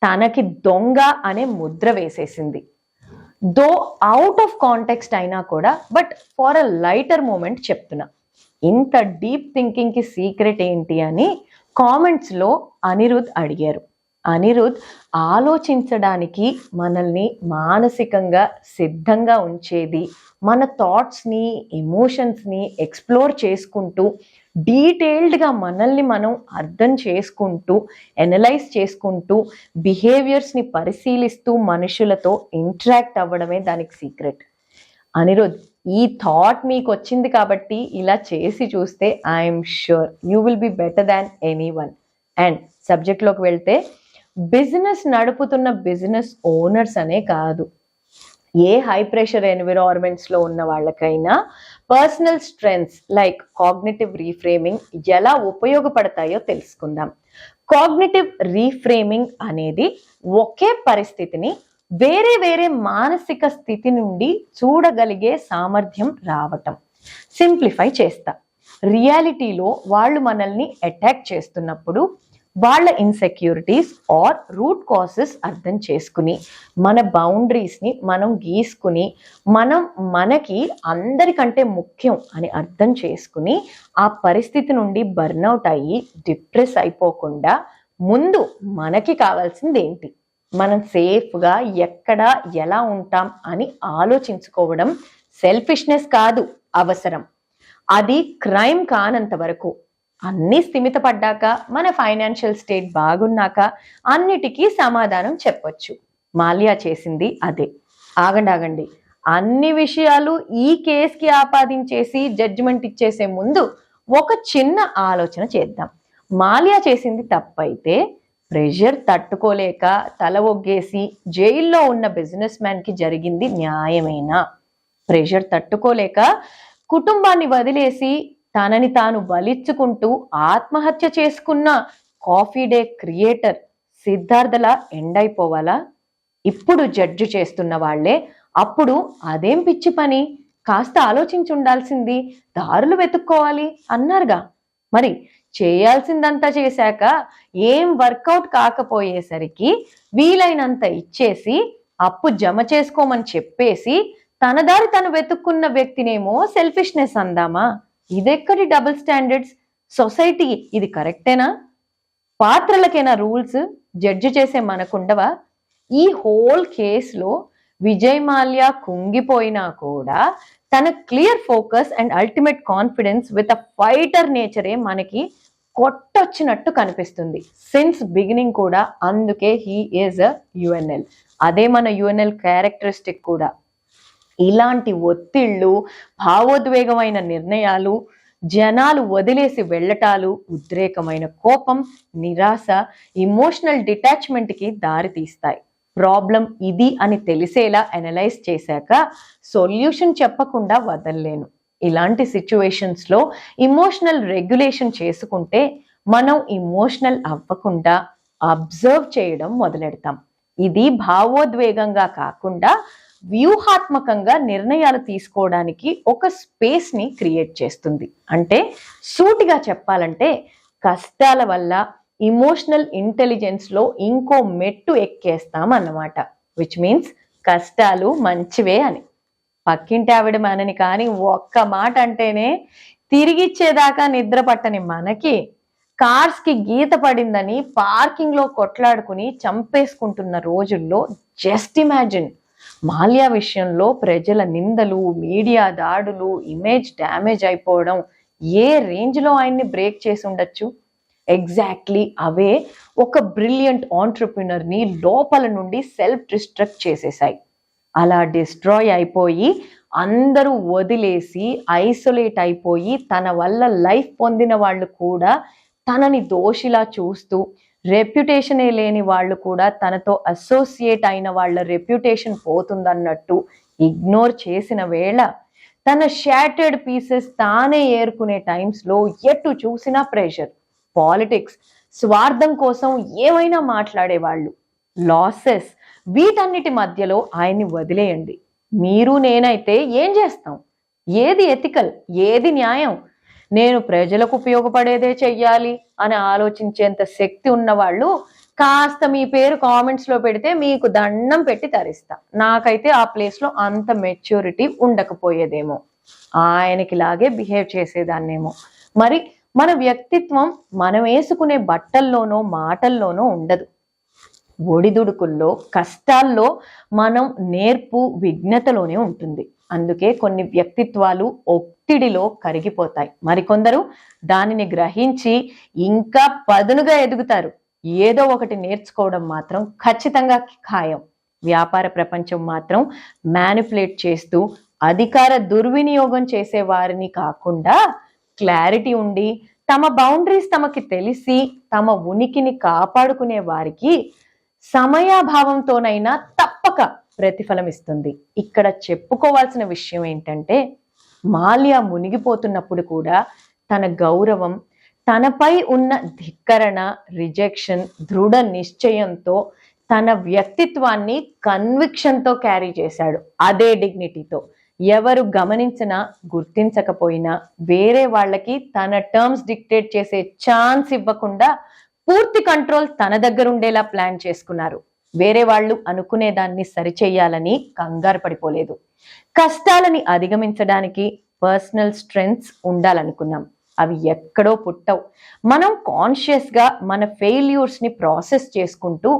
తనకి దొంగ అనే ముద్ర వేసేసింది. దో అవుట్ ఆఫ్ కాంటెక్స్ట్ అయినా కూడా, but for a lighter moment చెప్తున్నా. ఇంత డీప్ థింకింగ్కి సీక్రెట్ ఏంటి అని కామెంట్స్లో అనిరుద్ అడిగారు. అనిరుద్ ఆలోచించడానికి మనల్ని మానసికంగా సిద్ధంగా ఉంచేది, మన థాట్స్ని ఎమోషన్స్ని ఎక్స్ప్లోర్ చేసుకుంటూ డీటెయిల్డ్గా మనల్ని మనం అర్థం చేసుకుంటూ ఎనలైజ్ చేసుకుంటూ బిహేవియర్స్ని పరిశీలిస్తూ మనుషులతో ఇంటరాక్ట్ అవ్వడమే దానికి సీక్రెట్. అనిరుద్, ఈ థాట్ మీకు వచ్చింది కాబట్టి ఇలా చేసి చూస్తే I'm sure you will be better than any one. And సబ్జెక్ట్లోకి వెళ్తే, బిజినెస్ నడుపుతున్న బిజినెస్ ఓనర్స్ అనే కాదు, ఏ హై ప్రెషర్ ఎన్విరాన్మెంట్స్లో ఉన్న వాళ్ళకైనా personal strengths like cognitive reframing ఎలా ఉపయోగపడతాయో తెలుసుకుందాం. కాగ్నిటివ్ రీఫ్రేమింగ్ అనేది ఒకే పరిస్థితిని వేరే వేరే మానసిక స్థితి నుండి చూడగలిగే సామర్థ్యం రావటం. సింప్లిఫై చేస్తా. రియాలిటీలో వాళ్ళు మనల్ని అటాక్ చేస్తున్నప్పుడు వాళ్ళ ఇన్సెక్యూరిటీస్ ఆర్ రూట్ కాసెస్ అర్థం చేసుకుని, మన బౌండరీస్ని మనం గీసుకుని, మనకి అందరికంటే ముఖ్యం అని అర్థం చేసుకుని ఆ పరిస్థితి నుండి బర్న్అవుట్ అయ్యి డిప్రెస్ అయిపోకుండా ముందు మనకి కావాల్సింది ఏంటి, మనం సేఫ్గా ఎక్కడ ఎలా ఉంటాం అని ఆలోచించుకోవడం సెల్ఫిష్నెస్ కాదు, అవసరం. అది క్రైమ్ కానంత వరకు, అన్నీ స్థిమితపడ్డాక, మన ఫైనాన్షియల్ స్టేట్ బాగున్నాక అన్నిటికీ సమాధానం చెప్పొచ్చు. మాల్యా చేసింది అదే. ఆగండి, అన్ని విషయాలు ఈ కేసుకి ఆపాదించేసి జడ్జిమెంట్ ఇచ్చేసే ముందు ఒక చిన్న ఆలోచన చేద్దాం. మాల్యా చేసింది తప్పైతే ప్రెషర్ తట్టుకోలేక తల ఒగ్గేసి జైల్లో ఉన్న బిజినెస్ మ్యాన్కి జరిగింది న్యాయమేనా? ప్రెషర్ తట్టుకోలేక కుటుంబాన్ని వదిలేసి తనని తాను బలిచ్చుకుంటూ ఆత్మహత్య చేసుకున్న కాఫీ డే క్రియేటర్ సిద్ధార్థలా ఎండ్ అయిపోవాలా? ఇప్పుడు జడ్జి చేస్తున్న వాళ్లే అప్పుడు అదేం పిచ్చి పని, కాస్త ఆలోచించి ఉండాల్సింది, దారులు వెతుక్కోవాలి అన్నారుగా. మరి చేయాల్సిందంతా చేశాక ఏం వర్కౌట్ కాకపోయేసరికి వీలైనంత ఇచ్చేసి అప్పు జమ చేసుకోమని చెప్పేసి తన దారి తను వెతుక్కున్న వ్యక్తినేమో సెల్ఫిష్నెస్ అందామా? ఇదెక్కడి డబుల్ స్టాండర్డ్స్? సొసైటీ ఇది కరెక్టేనా? పాత్రలకైనా రూల్స్ జడ్జి చేసే మనకుండవా? ఈ హోల్ కేసులో విజయ్ మాల్యా కుంగిపోయినా కూడా తన clear focus and ultimate confidence with a fighter నేచరే మనకి కొట్టొచ్చినట్టు కనిపిస్తుంది సిన్స్ బిగినింగ్ కూడా. అందుకే హీ ఈజ్ అ యుఎన్ఎల్. అదే మన యుఎన్ఎల్ క్యారెక్టరిస్టిక్ కూడా. ఇలాంటి ఒత్తిళ్ళు, భావోద్వేగమైన నిర్ణయాలు, జనాలు వదిలేసి వెళ్ళటాలు, ఉద్రేకమైన కోపం, నిరాశ, ఇమోషనల్ డిటాచ్మెంట్కి దారి తీస్తాయి. ప్రాబ్లం ఇది అని తెలిసేలా అనలైజ్ చేశాక సొల్యూషన్ చెప్పకుండా వదల్లేను. ఇలాంటి సిచ్యువేషన్స్లో ఇమోషనల్ రెగ్యులేషన్ చేసుకుంటే మనం ఇమోషనల్ అవ్వకుండా అబ్జర్వ్ చేయడం మొదలెడతాం. ఇది భావోద్వేగంగా కాకుండా వ్యూహాత్మకంగా నిర్ణయాలు తీసుకోవడానికి ఒక స్పేస్ని క్రియేట్ చేస్తుంది. అంటే సూటిగా చెప్పాలంటే కష్టాల వల్ల ఇమోషనల్ ఇంటెలిజెన్స్లో ఇంకో మెట్టు ఎక్కేస్తాం అన్నమాట. విచ్ మీన్స్ కష్టాలు మంచివే అని. పక్కింటి ఆవిడ మనని కానీ ఒక్క మాట అంటేనే తిరిగిచ్చేదాకా నిద్ర పట్టని మనకి కార్స్కి గీత పడిందని పార్కింగ్లో కొట్లాడుకుని చంపేసుకుంటున్న రోజుల్లో జస్ట్ ఇమాజిన్ మాల్యా విషయంలో ప్రజల నిందలు, మీడియా దాడులు, ఇమేజ్ డ్యామేజ్ అయిపోవడం ఏ రేంజ్లో ఆయన్ని బ్రేక్ చేసి ఉండొచ్చు. ఎగ్జాక్ట్లీ అవే ఒక బ్రిలియంట్ ఆంట్రప్రినర్ని లోపల నుండి సెల్ఫ్ డిస్ట్రక్ట్ చేసేసాయి. అలా డిస్ట్రాయ్ అయిపోయి అందరూ వదిలేసి ఐసోలేట్ అయిపోయి తన వల్ల లైఫ్ పొందిన వాళ్ళు కూడా తనని దోషిలా చూస్తూ, రెప్యుటేషనే లేని వాళ్ళు కూడా తనతో అసోసియేట్ అయిన వాళ్ళ రెప్యుటేషన్ పోతుందన్నట్టు ఇగ్నోర్ చేసిన వేళ తన షాటర్డ్ పీసెస్ తానే ఏరుకునే టైమ్స్లో ఎటు చూసినా ప్రెషర్, పాలిటిక్స్, స్వార్థం కోసం ఏమైనా మాట్లాడేవాళ్ళు, లాసెస్, వీటన్నిటి మధ్యలో ఆయన్ని వదిలేయండి. మీరు నేనైతే ఏం చేస్తాం? ఏది ఎథికల్, ఏది న్యాయం? నేను ప్రజలకు ఉపయోగపడేదే చెయ్యాలి అని ఆలోచించేంత శక్తి ఉన్నవాళ్ళు కాస్త మీ పేరు కామెంట్స్ లో పెడితే మీకు దండం పెట్టి తరిస్తా. నాకైతే ఆ ప్లేస్ లో అంత మెచ్యూరిటీ ఉండకపోయేదేమో, ఆయనకి లాగే బిహేవ్ చేసేదాన్నేమో. మరి మన వ్యక్తిత్వం మనం వేసుకునే బట్టల్లోనో మాటల్లోనో ఉండదు. ఒడిదుడుకుల్లో, కష్టాల్లో మనం నేర్పు, విఘ్నతలోనే ఉంటుంది. అందుకే కొన్ని వ్యక్తిత్వాలు ఒత్తిడిలో కరిగిపోతాయి, మరికొందరు దానిని గ్రహించి ఇంకా పదునుగా ఎదుగుతారు. ఏదో ఒకటి నేర్చుకోవడం మాత్రం ఖచ్చితంగా ఖాయం. వ్యాపార ప్రపంచం మాత్రం మ్యానిపులేట్ చేస్తూ అధికార దుర్వినియోగం చేసే వారిని కాకుండా, క్లారిటీ ఉండి తమ బౌండరీస్ తమకి తెలిసి తమ ఉనికిని కాపాడుకునే వారికి సమయాభావంతోనైనా తప్పక ప్రతిఫలం ఇస్తుంది. ఇక్కడ చెప్పుకోవాల్సిన విషయం ఏంటంటే, మాల్య మునిగిపోతున్నప్పుడు కూడా తన గౌరవం, తనపై ఉన్న ధిక్కరణ, రిజెక్షన్, దృఢ నిశ్చయంతో తన వ్యక్తిత్వాన్ని కన్విక్షన్తో క్యారీ చేశాడు. అదే డిగ్నిటీతో ఎవరు గమనించినా గుర్తించకపోయినా వేరే వాళ్ళకి తన టర్మ్స్ డిక్టేట్ చేసే ఛాన్స్ ఇవ్వకుండా పూర్తి కంట్రోల్ తన దగ్గర ఉండేలా ప్లాన్ చేసుకున్నారు. వేరే వాళ్ళు అనుకునే దాన్ని సరిచేయాలని కంగారు పడిపోలేదు. కష్టాలని అధిగమించడానికి పర్సనల్ స్ట్రెంగ్త్స్ ఉండాలనుకున్నాం, అవి ఎక్కడో పుట్టవు. మనం కాన్షియస్ గా మన ఫెయిల్యూర్స్ ని ప్రాసెస్ చేసుకుంటూ,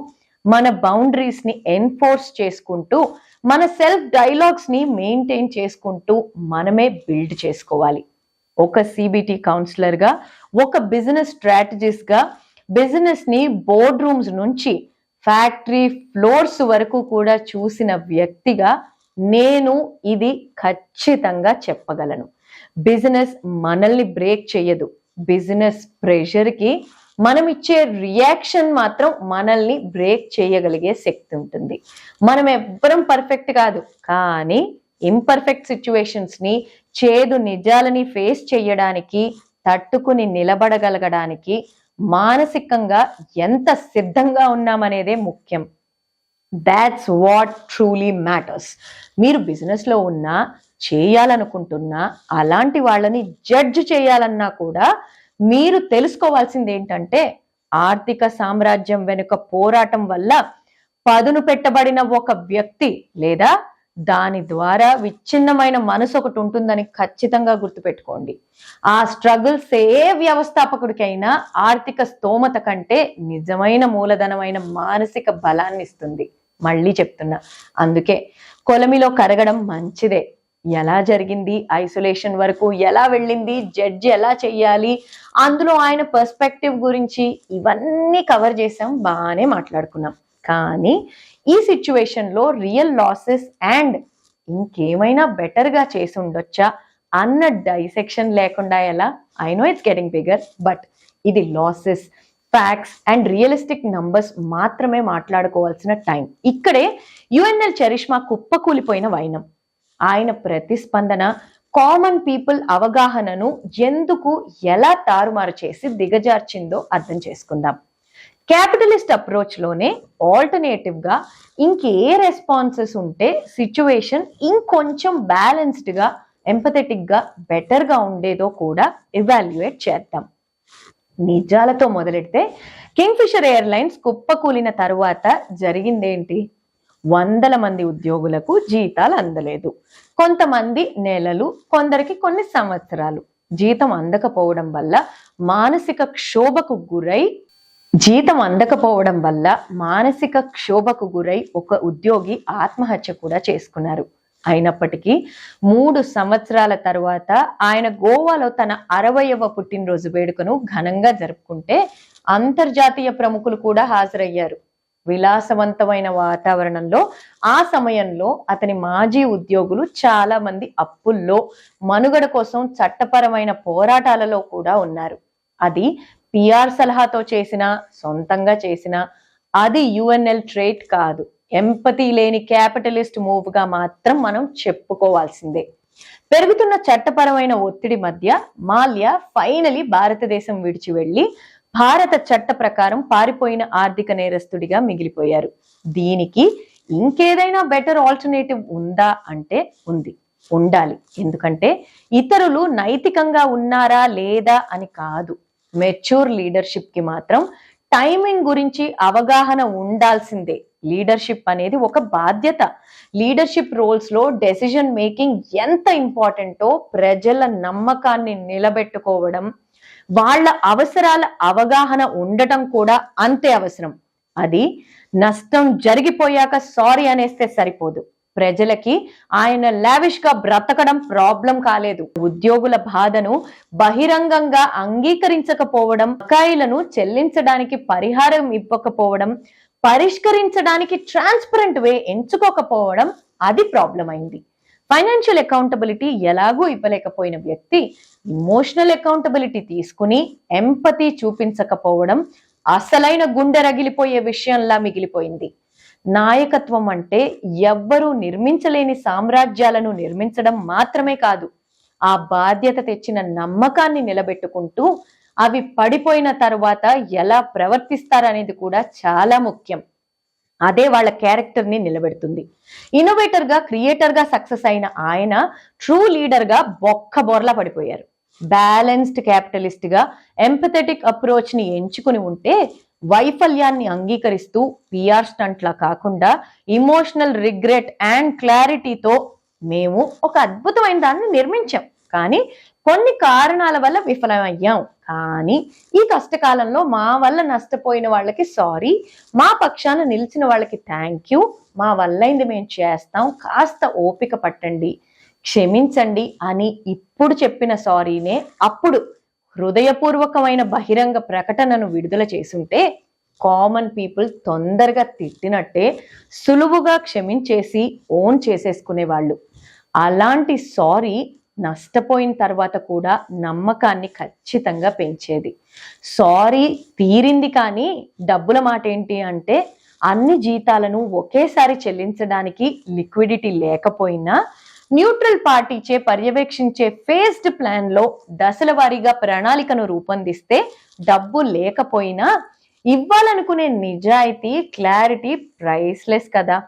మన బౌండరీస్ ని ఎన్ఫోర్స్ చేసుకుంటూ, మన సెల్ఫ్ డైలాగ్స్ ని మెయింటైన్ చేసుకుంటూ మనమే బిల్డ్ చేసుకోవాలి. ఒక సిబిటి కౌన్సిలర్ గా, ఒక బిజినెస్ స్ట్రాటజిస్ట్ గా, బిజినెస్ ని బోర్డ్ రూమ్స్ నుంచి ఫ్యాక్టరీ ఫ్లోర్స్ వరకు కూడా చూసిన వ్యక్తిగా నేను ఇది ఖచ్చితంగా చెప్పగలను. బిజినెస్ మనల్ని బ్రేక్ చేయదు. బిజినెస్ ప్రెషర్కి మనం ఇచ్చే రియాక్షన్ మాత్రం మనల్ని బ్రేక్ చేయగలిగే శక్తి ఉంటుంది. మనం ఎవ్వరం పర్ఫెక్ట్ కాదు, కానీ ఇంపర్ఫెక్ట్ సిచ్యువేషన్స్ ని, చేదు నిజాలని ఫేస్ చేయడానికి, తట్టుకుని నిలబడగలగడానికి మానసికంగా ఎంత సిద్ధంగా ఉన్నామనేదే ముఖ్యం. That's what truly matters. మీరు బిజినెస్లో ఉన్నా, చేయాలనుకుంటున్నా, అలాంటి వాళ్ళని జడ్జ్ చేయాలన్నా కూడా మీరు తెలుసుకోవాల్సింది ఏంటంటే, ఆర్థిక సామ్రాజ్యం వెనుక పోరాటం వల్ల పదును పెట్టబడిన ఒక వ్యక్తి లేదా దాని ద్వారా విచ్ఛిన్నమైన మనసు ఒకటి ఉంటుందని ఖచ్చితంగా గుర్తుపెట్టుకోండి. ఆ స్ట్రగుల్స్ ఏ వ్యవస్థాపకుడికైనా ఆర్థిక స్తోమత కంటే నిజమైన మూలధనమైన మానసిక బలాన్ని ఇస్తుంది. మళ్ళీ చెప్తున్నా, అందుకే కొలమిలో కరగడం మంచిదే. ఎలా జరిగింది, ఐసోలేషన్ వరకు ఎలా వెళ్ళింది, జడ్జి ఎలా చెయ్యాలి, అందులో ఆయన పర్స్పెక్టివ్ గురించి ఇవన్నీ కవర్ చేసాం, బాగానే మాట్లాడుకున్నాం. కానీ ఈ సిచ్యువేషన్లో రియల్ లాసెస్ అండ్ ఇంకేమైనా బెటర్గా చేసి ఉండొచ్చా అన్న డైసెక్షన్ లేకుండా ఎలా? I know it's getting bigger, but ఇది losses, facts and realistic numbers మాత్రమే మాట్లాడుకోవాల్సిన టైం. ఇక్కడే యుఎన్ఎల్ చరిష్మా కుప్పకూలిపోయిన వైనం, ఆయన ప్రతిస్పందన కామన్ పీపుల్ అవగాహనను ఎందుకు ఎలా తారుమారు చేసి దిగజార్చిందో అర్థం చేసుకుందాం. క్యాపిటలిస్ట్ అప్రోచ్లోనే ఆల్టర్నేటివ్గా ఇంకే రెస్పాన్సెస్ ఉంటే సిచ్యువేషన్ ఇంకొంచెం బ్యాలెన్స్డ్గా, ఎంపథెటిక్గా, బెటర్గా ఉండేదో కూడా ఎవాల్యుయేట్ చేద్దాం. నిజాలతో మొదలెడితే కింగ్ఫిషర్ ఎయిర్లైన్స్ కుప్పకూలిన తరువాత జరిగిందేంటి? 100 మంది ఉద్యోగులకు జీతాలు అందలేదు. కొంతమంది నెలలు, కొందరికి కొన్ని సంవత్సరాలు జీతం అందకపోవడం వల్ల మానసిక క్షోభకు గురై ఒక ఉద్యోగి ఆత్మహత్య కూడా చేసుకున్నారు. అయినప్పటికీ 3 సంవత్సరాల తరువాత ఆయన గోవాలో తన 60వ పుట్టినరోజు వేడుకను ఘనంగా జరుపుకుంటే అంతర్జాతీయ ప్రముఖులు కూడా హాజరయ్యారు. విలాసవంతమైన వాతావరణంలో ఆ సమయంలో అతని మాజీ ఉద్యోగులు చాలా మంది అప్పుల్లో, మనుగడ కోసం చట్టపరమైన పోరాటాలలో కూడా ఉన్నారు. అది పిఆర్ సలహాతో చేసినా, సొంతంగా చేసినా అది యుఎన్ఎల్ ట్రేట్ కాదు. ఎంపతి లేని క్యాపిటలిస్ట్ మూవ్ గా మాత్రం మనం చెప్పుకోవాల్సిందే. పెరుగుతున్న చట్టపరమైన ఒత్తిడి మధ్య మాల్యా ఫైనలీ భారతదేశం విడిచి వెళ్లి భారత చట్ట ప్రకారం పారిపోయిన ఆర్థిక నేరస్తుడిగా మిగిలిపోయారు. దీనికి ఇంకేదైనా బెటర్ ఆల్టర్నేటివ్ ఉందా అంటే ఉండాలి. ఎందుకంటే ఇతరులు నైతికంగా ఉన్నారా లేదా అని కాదు, మెచ్యూర్ లీడర్షిప్ కి మాత్రం టైమింగ్ గురించి అవగాహన ఉండాల్సిందే. లీడర్షిప్ అనేది ఒక బాధ్యత. లీడర్షిప్ రోల్స్ లో డెసిజన్ మేకింగ్ ఎంత ఇంపార్టెంటో ప్రజల నమ్మకాన్ని నిలబెట్టుకోవడం, వాళ్ళ అవసరాల అవగాహన ఉండటం కూడా అంతే అవసరం. అది నష్టం జరిగిపోయాక సారీ అనేస్తే సరిపోదు. ప్రజలకి ఆయన లావిష్ గా బ్రతకడం ప్రాబ్లం కాలేదు. ఉద్యోగుల బాధను బహిరంగంగా అంగీకరించకపోవడం, బకాయిలను చెల్లించడానికి పరిహారం ఇవ్వకపోవడం, పరిష్కరించడానికి ట్రాన్స్పరెంట్ వే ఎంచుకోకపోవడం, అది ప్రాబ్లం అయింది. ఫైనాన్షియల్ అకౌంటబిలిటీ ఎలాగూ ఇవ్వలేకపోయిన వ్యక్తి ఇమోషనల్ అకౌంటబిలిటీ తీసుకుని ఎంపతి చూపించకపోవడం అసలైన గుండె రగిలిపోయే విషయంలా మిగిలిపోయింది. నాయకత్వం అంటే ఎవ్వరూ నిర్మించలేని సామ్రాజ్యాలను నిర్మించడం మాత్రమే కాదు, ఆ బాధ్యత తెచ్చిన నమ్మకాన్ని నిలబెట్టుకుంటూ అవి పడిపోయిన తర్వాత ఎలా ప్రవర్తిస్తారనేది కూడా చాలా ముఖ్యం. అదే వాళ్ళ క్యారెక్టర్ ని నిలబెడుతుంది. ఇన్నోవేటర్ గా, క్రియేటర్ గా సక్సెస్ అయిన ఆయన ట్రూ లీడర్ గా బొక్కబోర్లా పడిపోయారు. బ్యాలెన్స్డ్ క్యాపిటలిస్ట్ గా ఎంపథెటిక్ అప్రోచ్ ని ఎంచుకుని ఉంటే వైఫల్యాన్ని అంగీకరిస్తూ పిఆర్ స్టంట్లా కాకుండా ఇమోషనల్ రిగ్రెట్ అండ్ క్లారిటీతో మేము ఒక అద్భుతమైన దాన్ని నిర్మించాం, కానీ కొన్ని కారణాల వల్ల విఫలమయ్యాం, కానీ ఈ కష్టకాలంలో మా వల్ల నష్టపోయిన వాళ్ళకి సారీ, మా పక్షాన నిలిచిన వాళ్ళకి థ్యాంక్ యూ, మా వల్లైంది మేము చేస్తాం, కాస్త ఓపిక పట్టండి, క్షమించండి అని ఇప్పుడు చెప్పిన సారీనే అప్పుడు హృదయపూర్వకమైన బహిరంగ ప్రకటనను విడుదల చేసుంటే కామన్ పీపుల్ తొందరగా తిట్టినట్టే సులువుగా క్షమించేసి ఓన్ చేసేసుకునేవాళ్ళు. అలాంటి సారీ నష్టపోయిన తర్వాత కూడా నమ్మకాన్ని ఖచ్చితంగా పెంచేది. సారీ తీరింది కానీ డబ్బుల మాట ఏంటి అంటే, అన్ని జీతాలను ఒకేసారి చెల్లించడానికి లిక్విడిటీ లేకపోయినా న్యూట్రల్ పార్టీచే పర్యవేక్షించే ఫేజ్డ్ ప్లాన్ లో దశల వారీగా ప్రణాళికను రూపొందిస్తే డబ్బు లేకపోయినా ఇవ్వాలనుకునే నిజాయితీ, క్లారిటీ ప్రైస్లెస్ కదా.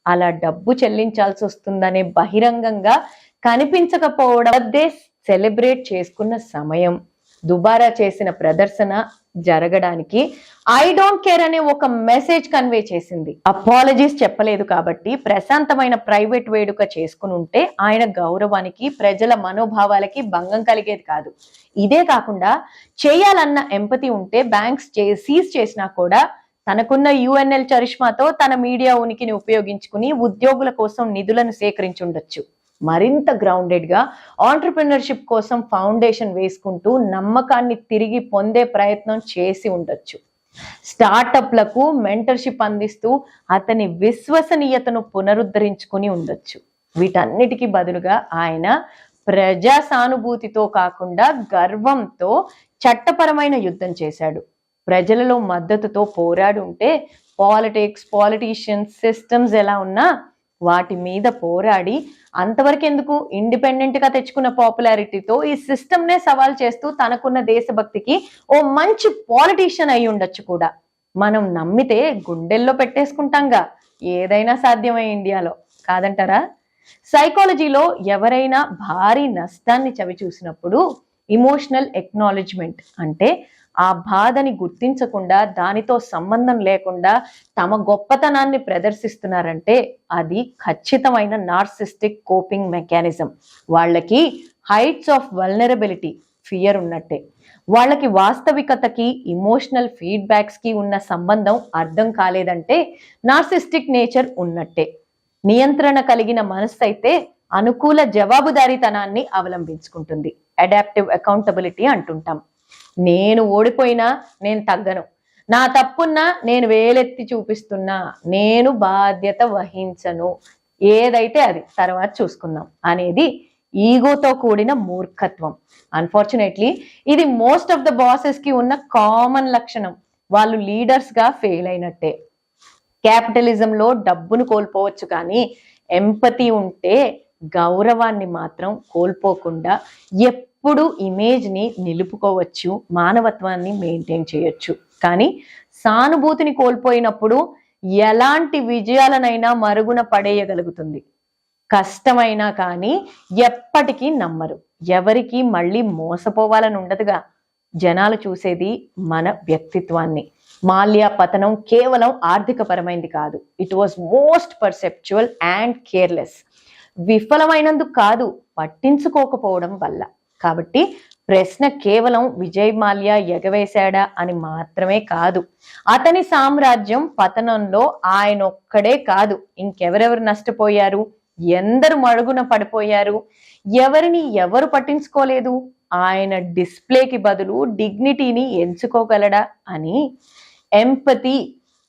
అలా డబ్బు చెల్లించాల్సి వస్తుందనే బహిరంగంగా కనిపించకపోవడం సెలబ్రేట్ చేసుకున్న సమయం, దుబారా చేసిన ప్రదర్శన జరగడానికి ఐ డోంట్ కేర్ అనే ఒక మెసేజ్ కన్వే చేసింది. అపాలజీస్ చెప్పలేదు కాబట్టి ప్రశాంతమైన ప్రైవేట్ వేడుక చేసుకుని ఉంటే ఆయన గౌరవానికి, ప్రజల మనోభావాలకి భంగం కలిగేది కాదు. ఇదే కాకుండా చేయాలన్న ఎంపతి ఉంటే బ్యాంక్స్ సీజ్ చేసినా కూడా తనకున్న యుఎన్ఎల్ చరిష్మాతో తన మీడియా ఉనికిని ఉపయోగించుకుని ఉద్యోగుల కోసం నిధులను సేకరించుండొచ్చు. మరింత గ్రౌండెడ్ గా ఆంటర్‌ప్రెన్యూర్‌షిప్ కోసం ఫౌండేషన్ వేసుకుంటూ నమ్మకాన్ని తిరిగి పొందే ప్రయత్నం చేసి ఉండొచ్చు. స్టార్టప్లకు మెంటర్షిప్ అందిస్తూ అతని విశ్వసనీయతను పునరుద్ధరించుకుని ఉండొచ్చు. వీటన్నిటికీ బదులుగా ఆయన ప్రజా సానుభూతితో కాకుండా గర్వంతో చట్టపరమైన యుద్ధం చేశాడు. ప్రజలలో మద్దతుతో పోరాడి ఉంటే పాలిటిషియన్స్, సిస్టమ్స్ ఎలా ఉన్నా వాటి మీద పోరాడి అంతవరకు ఎందుకు ఇండిపెండెంట్ గా తెచ్చుకున్న పాపులారిటీతో ఈ సిస్టమ్ నే సవాల్ చేస్తూ తనకున్న దేశభక్తికి ఓ మంచి పాలిటీషియన్ అయి ఉండొచ్చు కూడా. మనం నమ్మితే గుండెల్లో పెట్టేసుకుంటాంగా, ఏదైనా సాధ్యమే ఇండియాలో, కాదంటారా? సైకాలజీలో ఎవరైనా భారీ నష్టాన్ని చవి చూసినప్పుడు ఇమోషనల్ ఎక్నాలెడ్జ్మెంట్ అంటే ఆ బాధని గుర్తించకుండా, దానితో సంబంధం లేకుండా తమ గొప్పతనాన్ని ప్రదర్శిస్తున్నారంటే అది ఖచ్చితమైన నార్సిస్టిక్ కోపింగ్ మెకానిజం. వాళ్ళకి హైట్స్ ఆఫ్ వల్నరబిలిటీ, ఫియర్ ఉన్నట్టే. వాళ్ళకి వాస్తవికతకి, ఇమోషనల్ ఫీడ్బ్యాక్స్ కి ఉన్న సంబంధం అర్థం కాలేదంటే నార్సిస్టిక్ నేచర్ ఉన్నట్టే. నియంత్రణ కలిగిన మనస్సు అయితే అనుకూల జవాబుదారీతనాన్ని అవలంబించుకుంటుంది. అడాప్టివ్ అకౌంటబిలిటీ అంటుంటాం. నేను ఓడిపోయినా నేను తగ్గను, నా తప్పున్నా నేను వేలెత్తి చూపిస్తున్నా, నేను బాధ్యత వహించను, ఏదైతే అది తర్వాత చూసుకుందాం అనేది ఈగోతో కూడిన మూర్ఖత్వం. అన్ఫార్చునేట్లీ ఇది మోస్ట్ ఆఫ్ ద బాసెస్ కి ఉన్న కామన్ లక్షణం. వాళ్ళు లీడర్స్ గా ఫెయిల్ అయినట్టే. క్యాపిటలిజంలో డబ్బును కోల్పోవచ్చు, కానీ ఎంపతి ఉంటే గౌరవాన్ని మాత్రం కోల్పోకుండా ఎప్పుడు ఇమేజ్ ని నిలుపుకోవచ్చు, మానవత్వాన్ని మెయింటైన్ చేయొచ్చు. కానీ సానుభూతిని కోల్పోయినప్పుడు ఎలాంటి విజయాలనైనా మరుగున పడేయగలుగుతుంది. కష్టమైనా కానీ ఎప్పటికీ నమ్మరు. ఎవరికి మళ్ళీ మోసపోవాలని ఉండదుగా. జనాలు చూసేది మన వ్యక్తిత్వాన్ని. మాల్యా పతనం కేవలం ఆర్థికపరమైంది కాదు, it was most perceptual and careless. విఫలమైనందుకు కాదు, పట్టించుకోకపోవడం వల్ల. కాబట్టి ప్రశ్న కేవలం విజయ్ మాల్యా ఎగవేశాడా అని మాత్రమే కాదు, అతని సామ్రాజ్యం పతనంలో ఆయన ఒక్కడే కాదు, ఇంకెవరెవరు నష్టపోయారు, ఎందరు మడుగున పడిపోయారు, ఎవరిని ఎవరు పట్టించుకోలేదు, ఆయన డిస్ప్లేకి బదులు డిగ్నిటీని ఎంచుకోగలడా అని. ఎంపతి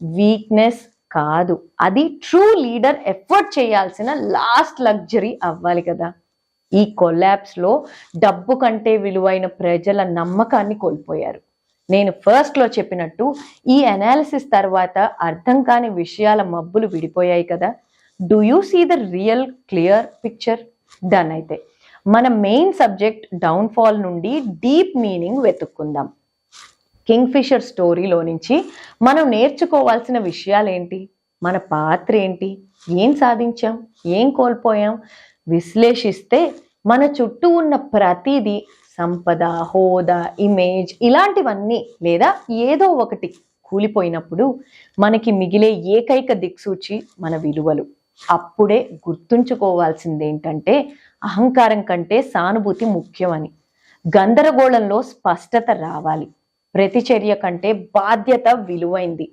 వీక్నెస్ కాదు, అది ట్రూ లీడర్ ఎఫర్ట్ చేయాల్సిన లాస్ట్ లగ్జరీ అవ్వాలి కదా. ఈ కొలాప్స్ లో డబ్బు కంటే విలువైన ప్రజల నమ్మకాన్ని కోల్పోయారు. నేను ఫస్ట్ లో చెప్పినట్టు ఈ అనాలిసిస్ తర్వాత అర్థం కాని విషయాల మబ్బులు విడిపోయాయి కదా. Do you see the real clear picture? Done. అయితే మన మెయిన్ సబ్జెక్ట్ డౌన్ఫాల్ నుండి డీప్ మీనింగ్ వెతుక్కుందాం. కింగ్ఫిషర్ స్టోరీలో నుంచి మనం నేర్చుకోవాల్సిన విషయాలేంటి, మన పాత్ర ఏంటి, ఏం సాధించాం, ఏం కోల్పోయాం విశ్లేషిస్తే మన చుట్టూ ఉన్న ప్రతిదీ, సంపద, హోదా, ఇమేజ్, ఇలాంటివన్నీ లేదా ఏదో ఒకటి కూలిపోయినప్పుడు మనకి మిగిలే ఏకైక దిక్సూచి మన విలువలు. అప్పుడే గుర్తుంచుకోవాల్సింది ఏంటంటే అహంకారం కంటే సానుభూతి ముఖ్యమని. గందరగోళంలో స్పష్టత రావాలి. ప్రతిచర్య కంటే బాధ్యత విలువైంది,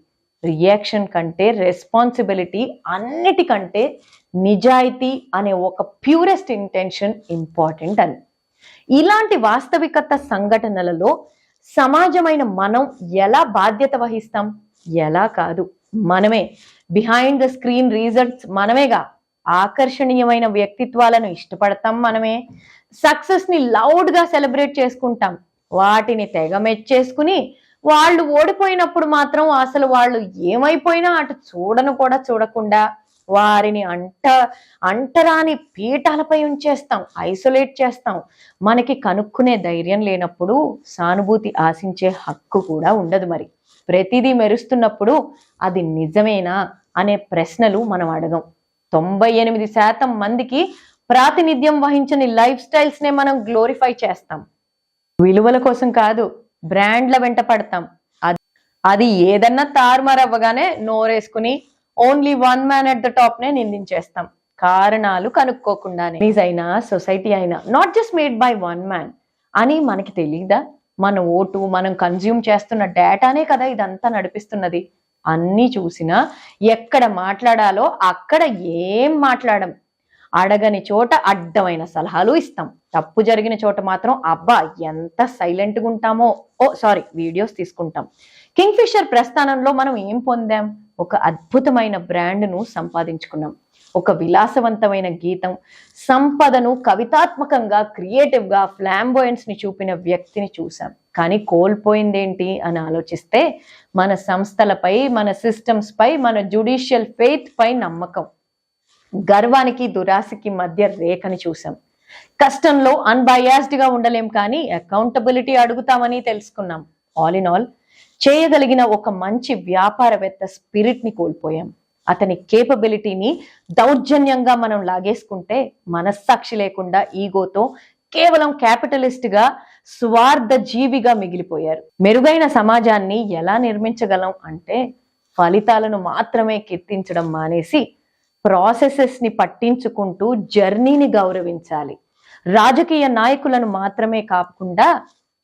రియాక్షన్ కంటే రెస్పాన్సిబిలిటీ, అన్నిటికంటే నిజాయితీ అనే ఒక ప్యూరెస్ట్ ఇంటెన్షన్ ఇంపార్టెంట్ అని. ఇలాంటి వాస్తవికత సంఘటనలలో సమాజమైన మనం ఎలా బాధ్యత వహిస్తాం? ఎలా కాదు, మనమే. బిహైండ్ ద స్క్రీన్ రీజన్స్ మనమేగా. ఆకర్షణీయమైన వ్యక్తిత్వాలను ఇష్టపడతాం మనమే. సక్సెస్ ని లౌడ్ గా సెలబ్రేట్ చేసుకుంటాం. వాటిని తెగ మెచ్చేసుకుని వాళ్ళు ఓడిపోయినప్పుడు మాత్రం అసలు వాళ్ళు ఏమైపోయినా అటు చూడను కూడా చూడకుండా వారిని అంటరాని పీఠాలపై ఉంచేస్తాం, ఐసోలేట్ చేస్తాం. మనకి కనుక్కునే ధైర్యం లేనప్పుడు సానుభూతి ఆశించే హక్కు కూడా ఉండదు. మరి ప్రతిదీ మెరుస్తున్నప్పుడు అది నిజమేనా అనే ప్రశ్నలు మనం అడగం. 98% మందికి ప్రాతినిధ్యం వహించని లైఫ్ స్టైల్స్ నే మనం గ్లోరిఫై చేస్తాం. విలువల కోసం కాదు, బ్రాండ్ల వెంట పడతాం. అది ఏదన్నా తారుమారవ్వగానే నోరేసుకుని only one man at the top నే నిందించేస్తాం, కారణాలు కనుక్కోకుండానే. అయినా సొసైటీ అయినా not just made by one man అని మనకి తెలీదా? మన ఓటు, మనం కన్జ్యూమ్ చేస్తున్న డేటానే కదా ఇదంతా నడిపిస్తున్నది. అన్నీ చూసినా ఎక్కడ మాట్లాడాలో అక్కడ ఏం మాట్లాడం. అడగని చోట అడ్డమైన సలహాలు ఇస్తాం. తప్పు జరిగిన చోట మాత్రం అబ్బా ఎంత సైలెంట్గా ఉంటామో, వీడియోస్ తీసుకుంటాం. కింగ్ఫిషర్ ప్రస్థానంలో మనం ఏం పొందాం? ఒక అద్భుతమైన బ్రాండ్ను సంపాదించుకున్నాం, ఒక విలాసవంతమైన గీతం, సంపదను కవితాత్మకంగా, క్రియేటివ్గా, ఫ్లాంబోయన్స్ ని చూపిన వ్యక్తిని చూసాం. కానీ కోల్పోయిందేంటి అని ఆలోచిస్తే మన సంస్థలపై, మన సిస్టమ్స్ పై, మన జ్యుడిషియల్ ఫెయిత్ పై నమ్మకం. గర్వానికి దురాశకి మధ్య రేఖని చూసాం. కష్టంలో అన్బయాస్డ్ గా ఉండలేం, కానీ అకౌంటబిలిటీ అడుగుతామని తెలుసుకున్నాం. ఆల్ ఇన్ ఆల్ చేయగలిగిన ఒక మంచి వ్యాపారవేత్త స్పిరిట్ ని కోల్పోయాం. అతని కేపబిలిటీని దౌర్జన్యంగా మనం లాగేసుకుంటే మనస్సాక్షి లేకుండా ఈగోతో కేవలం క్యాపిటలిస్ట్ గా, స్వార్థ జీవిగా మిగిలిపోయారు. మెరుగైన సమాజాన్ని ఎలా నిర్మించగలం అంటే ఫలితాలను మాత్రమే కీర్తించడం మానేసి ప్రాసెసెస్ ని పట్టించుకుంటూ జర్నీని గౌరవించాలి. రాజకీయ నాయకులను మాత్రమే కాకుండా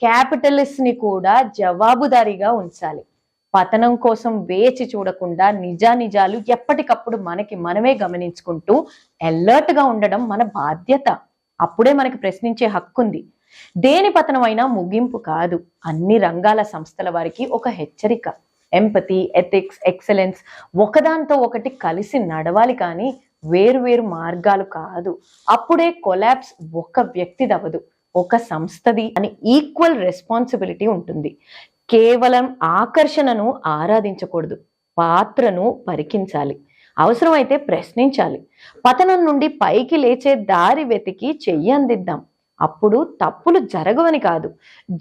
క్యాపిటలిస్ట్ ని కూడా జవాబుదారీగా ఉంచాలి. పతనం కోసం వేచి చూడకుండా నిజానిజాలు ఎప్పటికప్పుడు మనకి మనమే గమనించుకుంటూ అలర్ట్ గా ఉండడం మన బాధ్యత. అప్పుడే మనకి ప్రశ్నించే హక్కు ఉంది. దేని పతనమైనా ముగింపు కాదు, అన్ని రంగాల సంస్థల వారికి ఒక హెచ్చరిక. ఎంపతి, ఎథిక్స్, ఎక్సలెన్స్ ఒకదాంతో ఒకటి కలిసి నడవాలి, కానీ వేరు మార్గాలు కాదు. అప్పుడే కొలాప్స్ ఒక వ్యక్తిదవదు, ఒక సంస్థది అని ఈక్వల్ రెస్పాన్సిబిలిటీ ఉంటుంది. కేవలం ఆకర్షణను ఆరాధించకూడదు, పాత్రను పరికించాలి, అవసరమైతే ప్రశ్నించాలి. పతనం నుండి పైకి లేచే దారి వెతికి చెయ్యి అందిద్దాం. అప్పుడు తప్పులు జరగవని కాదు,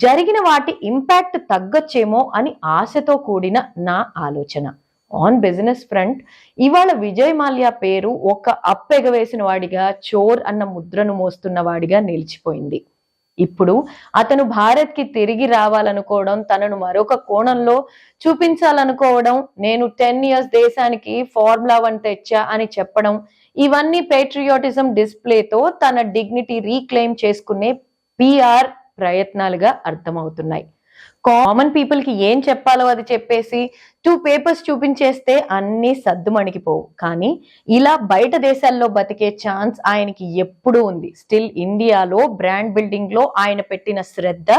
జరిగిన వాటి ఇంపాక్ట్ తగ్గొచ్చేమో అని ఆశతో కూడిన నా ఆలోచన. ఆన్ బిజినెస్ ఫ్రంట్ ఇవాళ విజయ్ మాల్యా పేరు ఒక అప్పెగవేసిన వాడిగా, చోర్ అన్న ముద్రను మోస్తున్న వాడిగా నిలిచిపోయింది. ఇప్పుడు అతను భారత్కి తిరిగి రావాలనుకోవడం, తనను మరొక కోణంలో చూపించాలనుకోవడం, నేను 10 years దేశానికి ఫార్ములా 1 తెచ్చా అని చెప్పడం, ఇవన్నీ పేట్రియాటిజం డిస్ప్లేతో తన డిగ్నిటీ రీక్లెయిమ్ చేసుకునే పిఆర్ ప్రయత్నాలుగా అర్థమవుతున్నాయి. కామన్ పీపుల్ కి ఏం చెప్పాలో అది చెప్పేసి 2 papers చూపించేస్తే అన్నీ సద్దుమణికిపోవు. కానీ ఇలా బయట దేశాల్లో బతికే ఛాన్స్ ఆయనకి ఎప్పుడూ ఉంది. స్టిల్ ఇండియాలో బ్రాండ్ బిల్డింగ్ లో ఆయన పెట్టిన శ్రద్ధ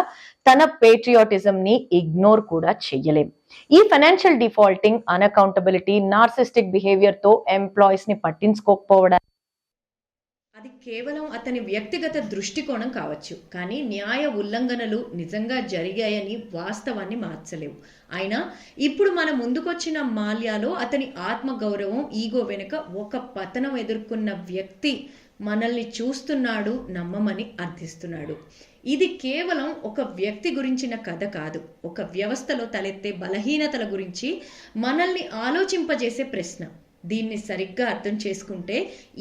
తన పేట్రియాటిజం ని ఇగ్నోర్ కూడా చెయ్యలేం. ఈ ఫైనాన్షియల్ డిఫాల్టింగ్, అన్అకౌంటబిలిటీ, నార్సిస్టిక్ బిహేవియర్ తో ఎంప్లాయీస్ ని పట్టించుకోకపోవడం అది కేవలం అతని వ్యక్తిగత దృష్టికోణం కావచ్చు, కానీ న్యాయ ఉల్లంఘనలు నిజంగా జరిగాయని వాస్తవాన్ని మార్చలేవు. అయినా ఇప్పుడు మన ముందుకొచ్చిన మాల్యాలో అతని ఆత్మగౌరవం, ఈగో వెనుక ఒక పతనం ఎదుర్కొన్న వ్యక్తి మనల్ని చూస్తున్నాడు, నమ్మమని అర్థిస్తున్నాడు. ఇది కేవలం ఒక వ్యక్తి గురించిన కథ కాదు, ఒక వ్యవస్థలో తలెత్తే బలహీనతల గురించి మనల్ని ఆలోచింపజేసే ప్రశ్న. దీన్ని సరిగ్గా అర్థం చేసుకుంటే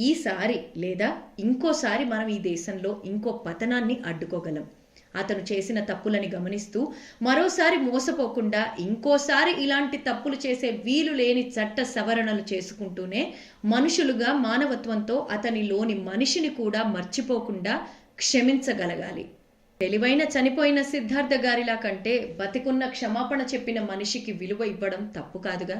ఈసారి లేదా ఇంకోసారి మనం ఈ దేశంలో ఇంకో పతనాన్ని అడ్డుకోగలం. అతను చేసిన తప్పులని గమనిస్తూ మరోసారి మోసపోకుండా ఇంకోసారి ఇలాంటి తప్పులు చేసే వీలు లేని చట్ట సవరణలు చేసుకుంటూనే మనుషులుగా మానవత్వంతో అతనిలోని మనిషిని కూడా మర్చిపోకుండా క్షమించగలగాలి. తెలివైన చనిపోయిన సిద్ధార్థ గారిలా కంటే బతికున్న క్షమాపణ చెప్పిన మనిషికి విలువ ఇవ్వడం తప్పు కాదుగా.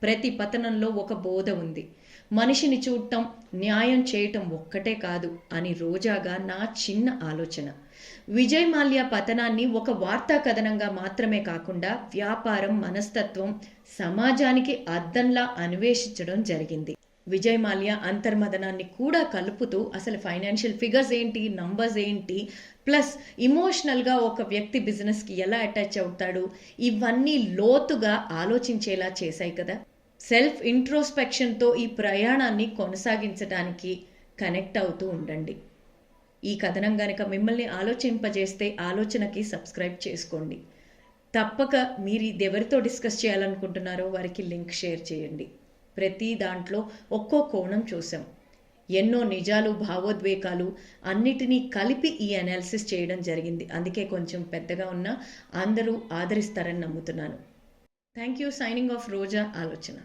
ప్రతి పతనంలో ఒక బోధ ఉంది. మనిషిని చూడటం, న్యాయం చేయటం ఒక్కటే కాదు అని రోజాగా నా చిన్న ఆలోచన. విజయ్ మాల్యా పతనాన్ని ఒక వార్తా కథనంగా మాత్రమే కాకుండా వ్యాపారం, మనస్తత్వం, సమాజానికి అద్దంలా అన్వేషించడం జరిగింది. విజయ్ మాల్యా అంతర్మదనాన్ని కూడా కలుపుతూ అసలు ఫైనాన్షియల్ ఫిగర్స్ ఏంటి, నంబర్స్ ఏంటి, ప్లస్ ఇమోషనల్గా ఒక వ్యక్తి బిజినెస్కి ఎలా అటాచ్ అవుతాడు, ఇవన్నీ లోతుగా ఆలోచించేలా చేశాయి కదా. సెల్ఫ్ ఇంట్రోస్పెక్షన్తో ఈ ప్రయాణాన్ని కొనసాగించడానికి కనెక్ట్ అవుతూ ఉండండి. ఈ కథనం గనక మిమ్మల్ని ఆలోచింపజేస్తే ఆలోచనకి సబ్స్క్రైబ్ చేసుకోండి. తప్పక మీరు ఇది ఎవరితో డిస్కస్ చేయాలనుకుంటున్నారో వారికి లింక్ షేర్ చేయండి. ప్రతి దాంట్లో ఒక్కో కోణం చూసాం. ఎన్నో నిజాలు, భావోద్వేగాలు అన్నిటినీ కలిపి ఈ అనాలిసిస్ చేయడం జరిగింది. అందుకే కొంచెం పెద్దగా ఉన్న అందరూ ఆదరిస్తారని నమ్ముతున్నాను. Thank you. సైనింగ్ ఆఫ్ రోజా ఆలోచన.